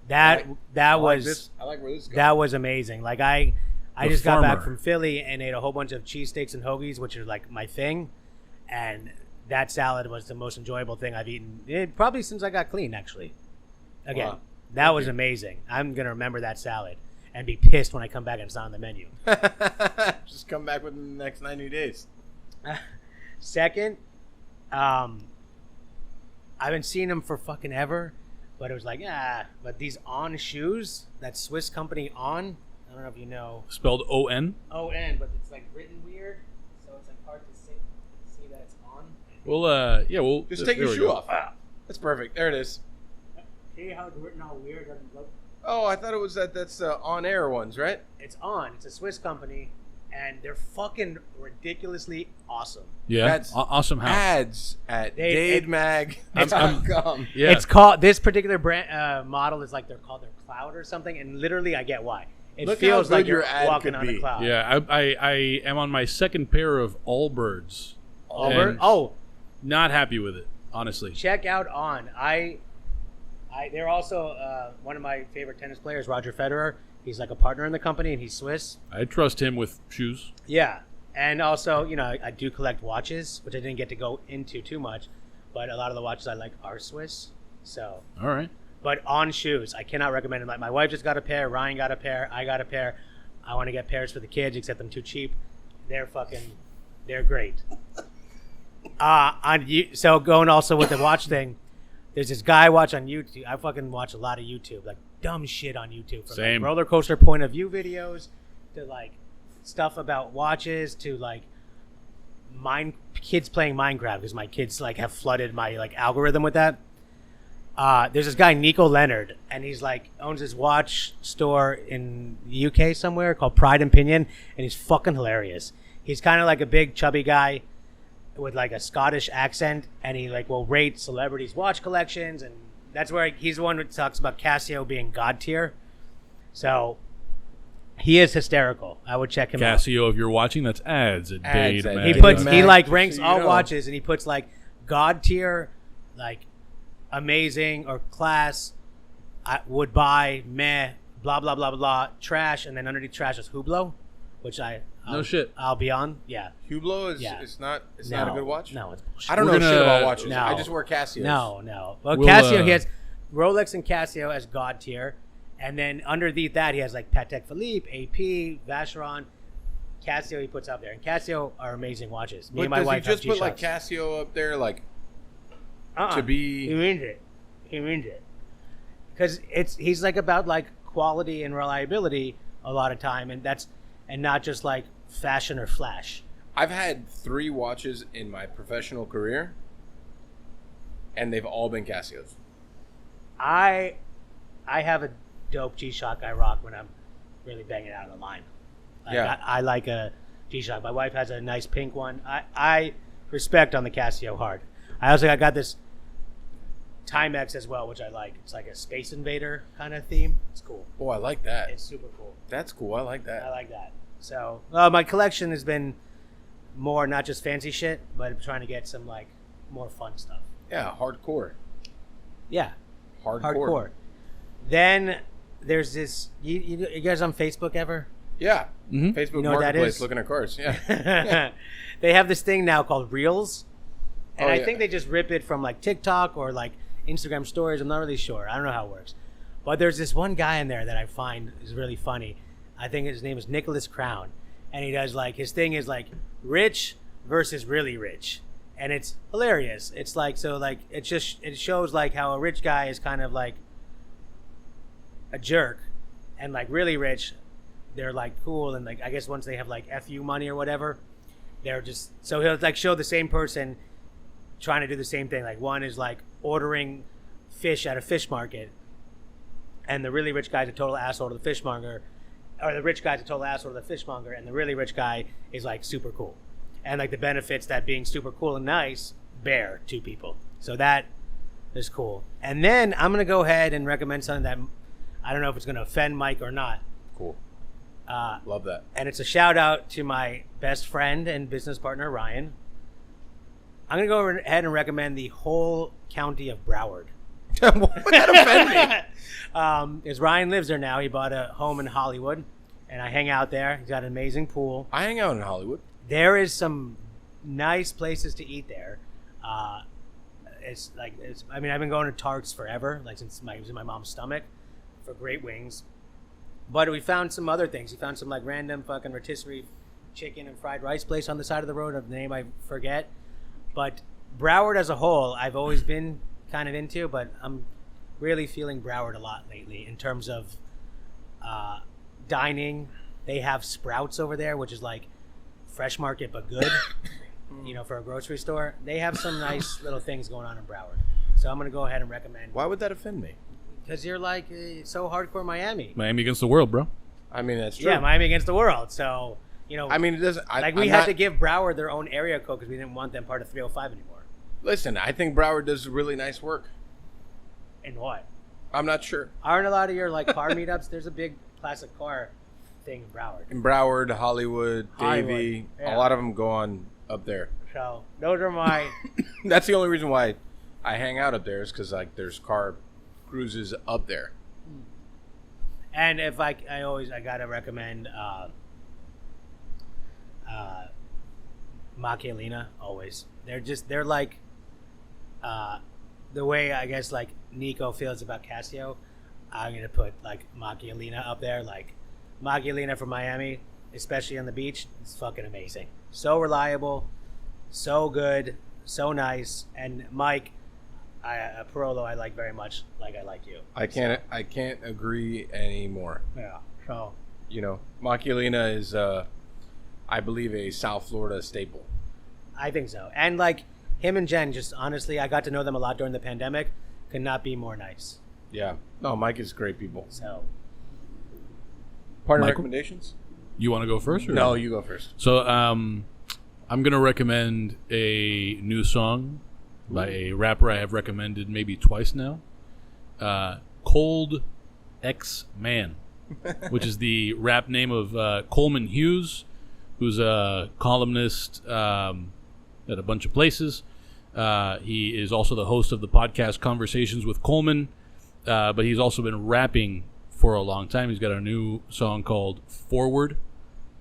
That was I like where this is going. that was amazing. Like I The just got back farmer. from Philly and ate a whole bunch of cheesesteaks and hoagies, which are like my thing. And that salad was the most enjoyable thing I've eaten probably since I got clean, actually. Again, Wow. That was amazing. I'm gonna remember that salad and be pissed when I come back and it's not on the menu. Just come back within the next 90 days. Second, I haven't seen them for fucking ever, but it was like, but these On shoes, that Swiss company On, I don't know if you know. Spelled O-N? O-N, but it's like written weird, so it's like hard to see that it's On. Well, we'll Just take your shoe off. That's perfect. There it is. See how it's written all weird? Doesn't look. Oh, I thought it was that's On Air ones, right? It's On. It's a Swiss company, and they're fucking ridiculously awesome. Yeah, That's awesome house. Ads at DADEMag.com. Yeah. It's called, this particular brand model is like they're called their Cloud or something, and literally I get why. It Look feels how good like you're your ad walking could on be. a cloud. Yeah, I am on my second pair of Allbirds. Allbirds? And Oh, not happy with it, honestly. check out On. They're also one of my favorite tennis players, Roger Federer. He's like a partner in the company, and he's Swiss. I trust him with shoes. Yeah, and also, I do collect watches, which I didn't get to go into too much, but a lot of the watches I like are Swiss. So, All right. but On shoes, I cannot recommend them. Like, my wife just got a pair, Ryan got a pair, I got a pair. I want to get pairs for the kids, except them too cheap. They're great. So going also with the watch thing, there's this guy I watch on YouTube. I fucking watch a lot of YouTube, like dumb shit on YouTube. From Same. Like roller coaster point of view videos to like stuff about watches to like kids playing Minecraft, because my kids like have flooded my like algorithm with that. There's this guy Nico Leonard, and he's like owns this watch store in the UK somewhere called Pride and Pinion, and he's fucking hilarious. He's kind of like a big chubby guy with like a Scottish accent, and he like will rate celebrities' watch collections, and that's where he's the one who talks about Casio being god tier. So he is hysterical. I would check him out. Casio, if you're watching, that's ads at Ads Dade at Mag. He puts Mag, he like just ranks so you all know. watches, and he puts like god tier, like amazing or class, I would buy, meh, blah blah blah blah, trash, and then underneath trash is Hublot, which No shit. I'll be on. Yeah. Hublot is Yeah. it's not a good watch. No, it's bullshit. I don't We're know gonna- shit about watches. No. I just wear Casios. No. Well, We'll, Casio, he has Rolex and Casio as god tier, and then underneath that he has like Patek Philippe, AP, Vacheron, Casio. He puts up there, and Casio are amazing watches. Me But and my does wife he just have put like G-Shocks. Casio up there, like Uh-uh. to be? He means it, because he's like about like quality and reliability a lot of time, and not just like fashion or flash. I've had 3 watches in my professional career, and they've all been Casios. I have a dope G-Shock I rock when I'm really banging out of the line. Like, Yeah. I like a G-Shock. My wife has a nice pink one. I respect on the Casio hard. I got this Timex as well, which I like. It's like a Space Invader kind of theme. It's cool. Oh, I like that. It's super cool. That's cool. I like I that. like that. So my collection has been more not just fancy shit, but I'm trying to get some like more fun stuff. Yeah, hardcore. Yeah, Hardcore. hardcore. Then there's this. You guys on Facebook ever? Yeah. Mhm. Facebook You know what that Marketplace is? looking at cars. Yeah. They have this thing now called Reels, and Oh, I yeah. think they just rip it from like TikTok or like Instagram stories. I'm not really sure. I don't know how it works. But there's this one guy in there that I find is really funny. I think his name is Nicholas Crown. And he does like, his thing is like rich versus really rich. And it's hilarious. It's like, so like, it shows like how a rich guy is kind of like a jerk. And like really rich, they're like cool. And like, I guess once they have like FU money or whatever, they're just, so he'll like show the same person trying to do the same thing. Like one is like ordering fish at a fish market, and the really rich guy's a total asshole to the fishmonger, or the rich guy's a total asshole to the fishmonger, and the really rich guy is like super cool, and like the benefits that being super cool and nice bear to people. So that is cool. And then I'm gonna go ahead and recommend something that I don't know if it's gonna offend Mike or not. Cool. Love that. And it's a shout out to my best friend and business partner, Ryan. I'm going to go ahead and recommend the whole county of Broward. What would that offend me? Because Ryan lives there now. He bought a home in Hollywood, and I hang out there. He's got an amazing pool. I hang out in Hollywood. There is some nice places to eat there. I mean, I've been going to Tarts forever, like since it was in my mom's stomach. for great wings. But we found some other things. We found some like random fucking rotisserie chicken and fried rice place on the side of the road of the name I forget. But Broward as a whole, I've always been kind of into, but I'm really feeling Broward a lot lately in terms of dining. They have Sprouts over there, which is like Fresh Market but good, for a grocery store. They have some nice little things going on in Broward. So I'm going to go ahead and recommend. Why would that offend me? Because you're like so hardcore Miami. Miami against the world, bro. I mean, that's true. Yeah, Miami against the world. So, I mean, it doesn't. we had to give Broward their own area code because we didn't want them part of 305 anymore. Listen, I think Broward does really nice work. In what? I'm not sure. Aren't a lot of your like car meetups? There's a big classic car thing in Broward. In Broward, Hollywood, Davie, yeah. A lot of them go on up there. So those are my. That's the only reason why I hang out up there is because like there's car cruises up there. And if I gotta recommend Macchialina always. They're like the way I guess like Nico feels about Casio. I'm gonna put like Macchialina up there. Like Macchialina from Miami, especially on the beach, it's fucking amazing. So reliable, so good, so nice. And Mike, Parolo, I like very much. Like I like you. I can't agree anymore. Yeah. So Macchialina is I believe a South Florida staple. I think so. And like him and Jen, just honestly, I got to know them a lot during the pandemic. Could not be more nice. Yeah. No, Mike is great people. So, Partner Michael? recommendations? You want to go first? Or? No, you go first. So I'm going to recommend a new song by a rapper I have recommended maybe twice now. Cold X Man, which is the rap name of Coleman Hughes, who's a columnist at a bunch of places. He is also the host of the podcast Conversations with Coleman, but he's also been rapping for a long time. He's got a new song called Forward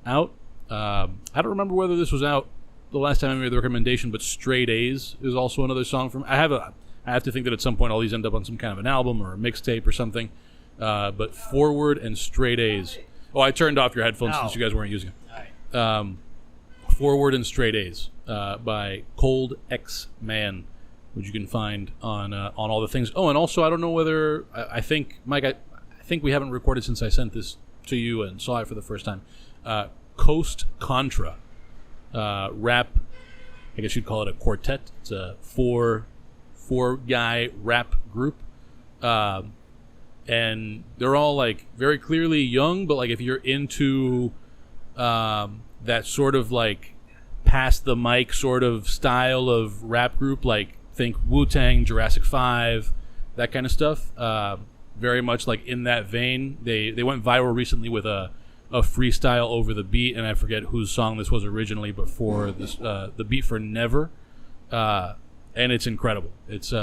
out. I don't remember whether this was out the last time I made the recommendation, but Straight A's is also another song from. I have to think that at some point all these end up on some kind of an album or a mixtape or something. But Forward and Straight A's. Oh, I turned off your headphones since you guys weren't using them. all right. Forward and Straight A's by Cold X Man, which you can find on all the things. Oh, and also I don't know whether I think Mike, I think we haven't recorded since I sent this to you and saw it for the first time. Coast Contra rap. I guess you'd call it a quartet. It's a four guy rap group, and they're all like very clearly young. But like if you're into that sort of like pass the mic sort of style of rap group, like think Wu-Tang, Jurassic 5, that kind of stuff. Very much like in that vein. They went viral recently with a freestyle over the beat, and I forget whose song this was originally, but for this the beat for Never, and it's incredible. It's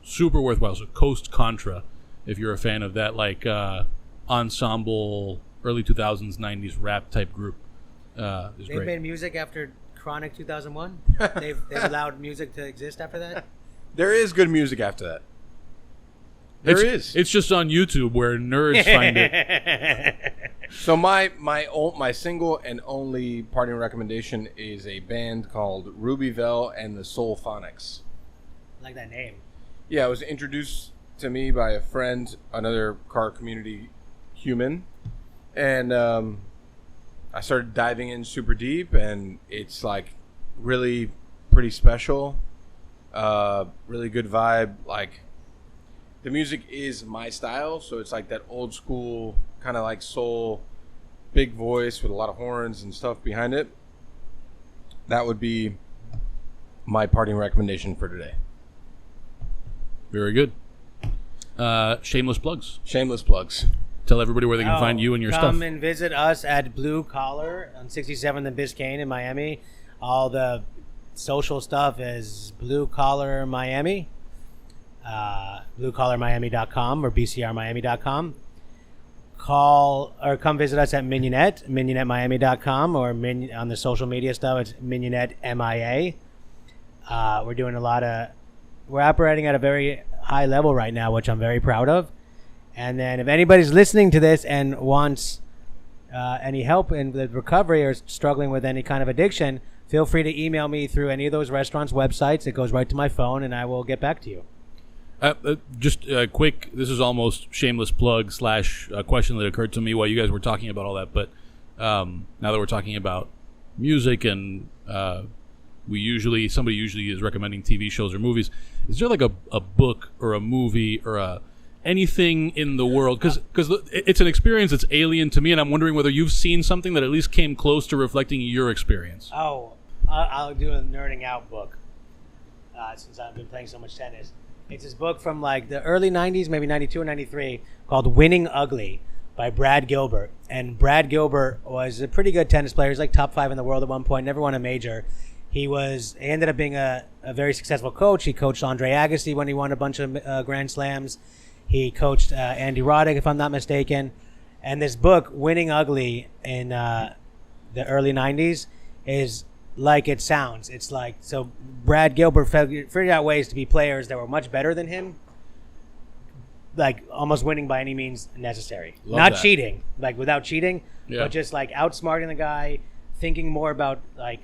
super worthwhile. So Coast Contra, if you're a fan of that like ensemble early 2000s 90s rap type group. They've great. Made music after Chronic 2001. They've allowed music to exist after that. There is good music after that. There is. It's just on YouTube where nerds find it. So my single and only parting recommendation is a band called Rubyville and the Soulphonics. I like that name. Yeah, it was introduced to me by a friend, another car community human, and I started diving in super deep, and it's like really pretty special. Really good vibe. Like the music is my style, so it's like that old school kind of like soul, big voice with a lot of horns and stuff behind it. That would be my parting recommendation for today. Very good. Shameless plugs. Shameless plugs. Tell everybody where they can find you and your stuff. Come and visit us at Blue Collar on 67th and Biscayne in Miami. All the social stuff is Blue Collar Miami, bluecollarmiami.com or bcrmiami.com. Call or come visit us at Mignonette, mignonetmiami.com, or on the social media stuff, it's Mignonette MIA. We're operating at a very high level right now, which I'm very proud of. And then if anybody's listening to this and wants any help in the recovery or struggling with any kind of addiction, feel free to email me through any of those restaurants' websites. It goes right to my phone, and I will get back to you. Just quick, this is almost shameless plug / a question that occurred to me while you guys were talking about all that. But now that we're talking about music and somebody usually is recommending TV shows or movies, is there like a book or a movie or anything in the world? Because it's an experience that's alien to me, and I'm wondering whether you've seen something that at least came close to reflecting your experience. Oh, I'll do a nerding out book since I've been playing so much tennis. It's this book from like the early 90s, maybe 92 or 93, called Winning Ugly by Brad Gilbert. And Brad Gilbert was a pretty good tennis player. He was like top 5 in the world at one point, never won a major. He ended up being a very successful coach. He coached Andre Agassi when he won a bunch of Grand Slams. He coached Andy Roddick, if I'm not mistaken. And this book, Winning Ugly, in the early 90s, is like it sounds. It's like, so Brad Gilbert figured out ways to be players that were much better than him, like almost winning by any means necessary. Not cheating, like without cheating, but just like outsmarting the guy, thinking more about like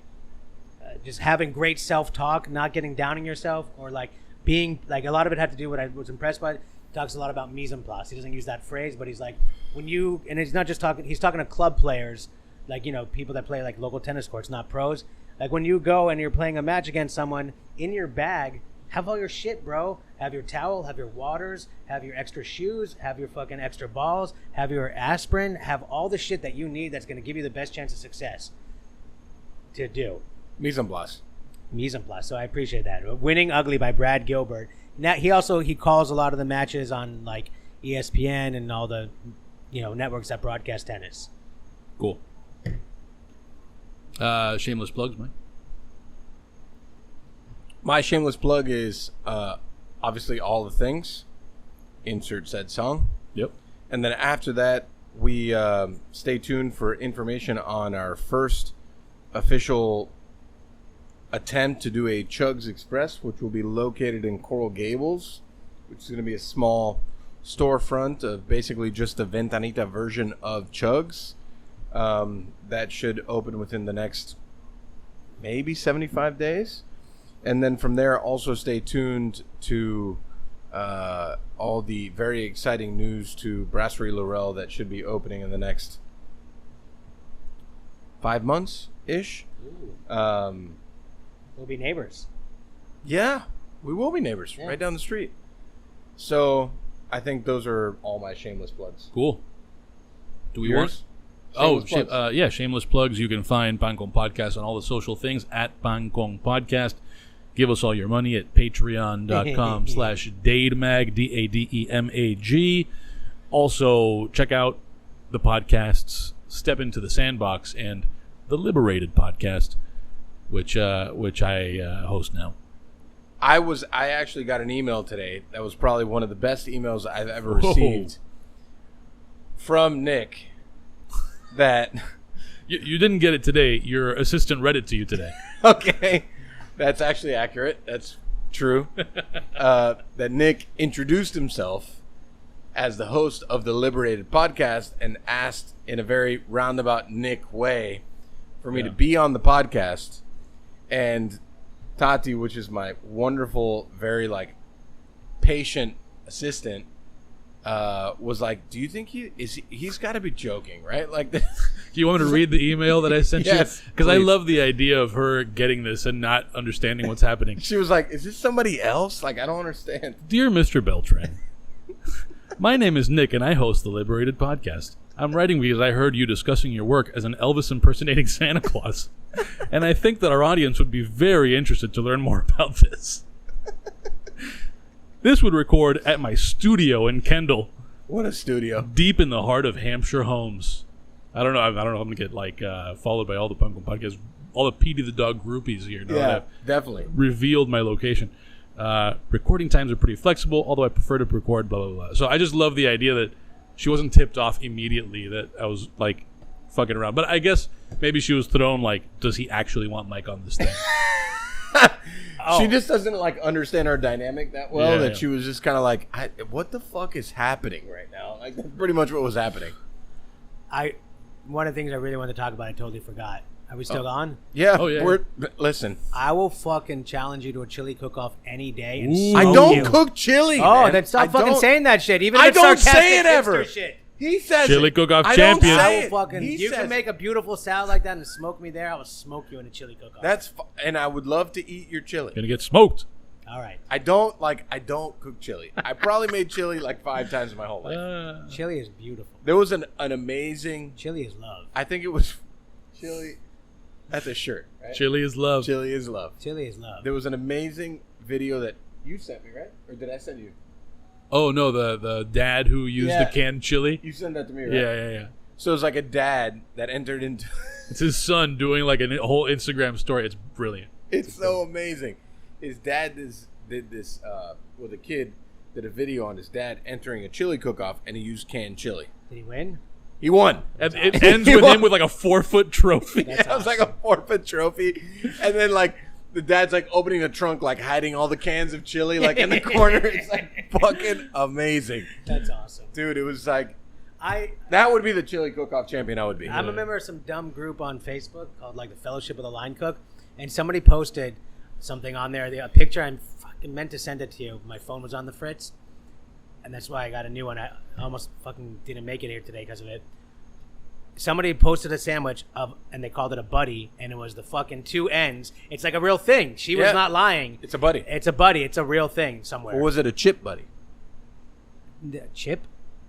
just having great self-talk, not getting down on yourself, or like being like, a lot of it had to do what I was impressed by. He talks a lot about mise en place. He doesn't use that phrase, but he's like, when you, and he's not just talking, he's talking to club players, like, you know, people that play like local tennis courts, not pros. Like when you go and you're playing a match against someone, in your bag, have all your shit, bro. Have your towel, have your waters, have your extra shoes, have your fucking extra balls, have your aspirin, have all the shit that you need that's going to give you the best chance of success to do. Mise en place. Mise en place. So I appreciate that. Winning Ugly by Brad Gilbert. Now he calls a lot of the matches on like ESPN and all the, you know, networks that broadcast tennis. Cool. Shameless plugs, Mike. My shameless plug is obviously all the things. Insert said song. Yep. And then after that, we stay tuned for information on our first official attempt to do a Chugs Express, which will be located in Coral Gables, which is going to be a small storefront of basically just a Ventanita version of Chugs. That should open within the next maybe 75 days. And then from there, also stay tuned to all the very exciting news to Brasserie Laurel that should be opening in the next 5 months-ish. We'll be neighbors. Yeah, we will be neighbors right down the street. So I think those are all my shameless plugs. Cool. Do we Yours? Shameless plugs. You can find Pancon Podcast on all the social things at Pancon Podcast. Give us all your money at patreon.com/DADEMAG, DADEMAG. Also, check out the podcasts Step Into the Sandbox and the Liberated Podcast, which I host now. I actually got an email today that was probably one of the best emails I've ever received from Nick. That you didn't get it today. Your assistant read it to you today. Okay, that's actually accurate. That's true. That Nick introduced himself as the host of the Liberated Podcast and asked in a very roundabout Nick way for me to be on the podcast. And Tati, which is my wonderful, very like patient assistant, was like, "Do you think he's got to be joking, right?" Like, do you want me to read the email that I sent yes, you? Because I love the idea of her getting this and not understanding what's happening. She was like, "Is this somebody else? Like, I don't understand." Dear Mr. Beltran, my name is Nick and I host the Liberated Podcast. I'm writing because I heard you discussing your work as an Elvis impersonating Santa Claus. And I think that our audience would be very interested to learn more about this. This would record at my studio in Kendall. What a studio. Deep in the heart of Hampshire homes. I don't know if I'm going to get followed by all the Pumpkin Podcasts, all the Petey the Dog groupies here. Yeah, definitely. Revealed my location. Recording times are pretty flexible, although I prefer to record blah, blah, blah. So I just love the idea that she wasn't tipped off immediately that I was like fucking around. But I guess maybe she was thrown like, does he actually want Mike on this thing? She just doesn't like understand our dynamic that well. Yeah, that yeah. she was just kind of like, what the fuck is happening right now? Like that's pretty much what was happening. One of the things I really wanted to talk about, I totally forgot. Are we still on? Yeah. Oh, yeah. Listen. I will fucking challenge you to a chili cook-off any day. And Ooh. I smoke don't you. cook chili. Oh, man. then stop I fucking don't- saying that shit. Even if I it's don't sarcastic say it hipster ever. shit. He says Chili it. cook-off I don't champion. say I it. will fucking. He You says can make a beautiful salad like that and smoke me there. I will smoke you in a chili cook-off. and I would love to eat your chili. Gonna get smoked. All right. I don't cook chili. I probably made chili like 5 times in my whole life. Chili is beautiful. There was an amazing. Chili is love. I think it was chili. That's a shirt. Right? Chili is love. Chili is love. Chili is love. There was an amazing video that you sent me, right? Or did I send you? Oh no, the dad who used Yeah. the canned chili. You sent that to me, right? Yeah. So it's like a dad that entered into. It's his son doing like a whole Instagram story. It's brilliant. It's so amazing. His dad did this with a kid. Did a video on his dad entering a chili cook-off, and he used canned chili. Did he win? He won. And it ends with him with like a 4-foot trophy. Yeah, it was like a 4-foot trophy, and then like the dad's like opening the trunk, like hiding all the cans of chili, like in the corner. It's like fucking amazing, That's awesome. dude. It was like I that would be the chili cook-off champion. I would be. I'm a member of some dumb group on Facebook called like the Fellowship of the Line Cook, and somebody posted something on there, a picture. I fucking meant to send it to you. My phone was on the fritz, and that's why I got a new one. I almost fucking didn't make it here today because of it. Somebody posted a sandwich and they called it a buddy, and it was the fucking 2 ends. It's like a real thing. She was Yeah. not lying. It's a buddy. It's a buddy. It's a real thing somewhere. Or was it a chip buddy? Chip?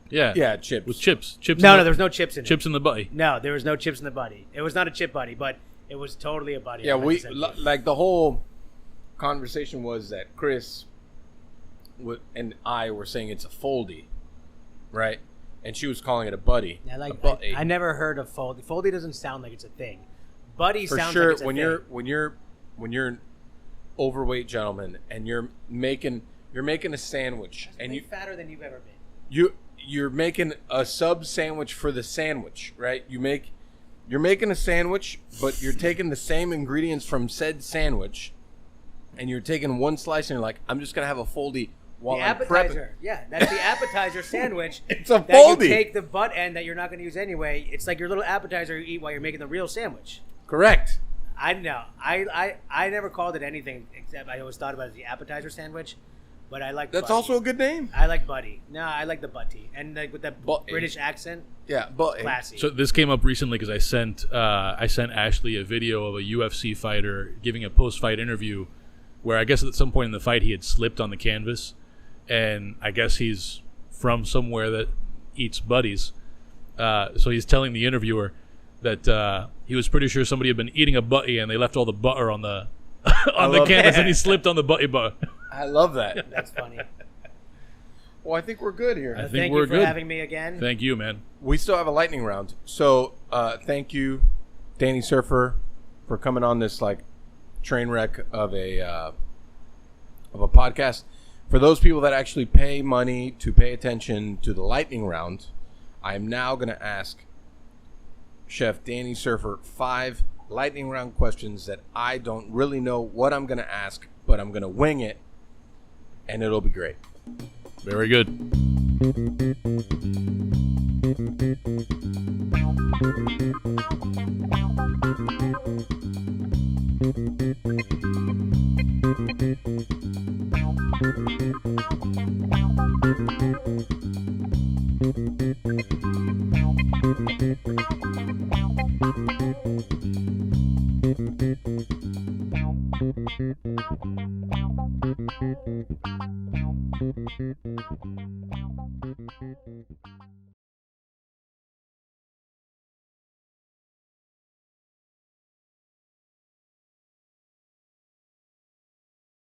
Yeah. Yeah, chips. With chips. Chips. No, in no, the, there's no chips in it. chips in the buddy. No, there was no chips in the buddy. It was not a chip buddy, but it was totally a buddy. Yeah, I meant we to send you. like the whole conversation was that Chris and I were saying it's a foldy, right? And she was calling it a buddy. I a buddy. I never heard of foldy. Foldy doesn't sound like it's a thing. Buddy For sounds sure. like it's a when thing. you're an overweight gentleman and you're making a sandwich and Way fatter than you've ever been. you're making a sub sandwich for the sandwich, right? You're making a sandwich, but you're taking the same ingredients from said sandwich, and you're taking one slice and you're like, I'm just gonna have a foldy while The I'm appetizer, prepping. yeah, that's the appetizer sandwich. It's a that foldy. You take the butt end that you're not going to use anyway. It's like your little appetizer you eat while you're making the real sandwich. Correct. I know. I never called it anything except I always thought about it as the appetizer sandwich. But I like. That's buddy. also a good name. I like buddy. No, I like the butty and like with that Buddy. British accent, Yeah, but classy. So this came up recently because I sent Ashley a video of a UFC fighter giving a post-fight interview, where I guess at some point in the fight he had slipped on the canvas, and I guess he's from somewhere that eats buddies. So he's telling the interviewer that he was pretty sure somebody had been eating a butty and they left all the butter on the on the love canvas, that. and he slipped on the butty butter. I love that. That's funny. Well, I think we're good here. I think Thank we're you for good. having me again. Thank you, man. We still have a lightning round. So thank you, Danny Serfer, for coming on this like train wreck of a podcast. For those people that actually pay money to pay attention to the lightning round, I am now going to ask Chef Danny Serfer 5 lightning round questions that I don't really know what I'm going to ask, but I'm going to wing it, and it'll be great. Very good.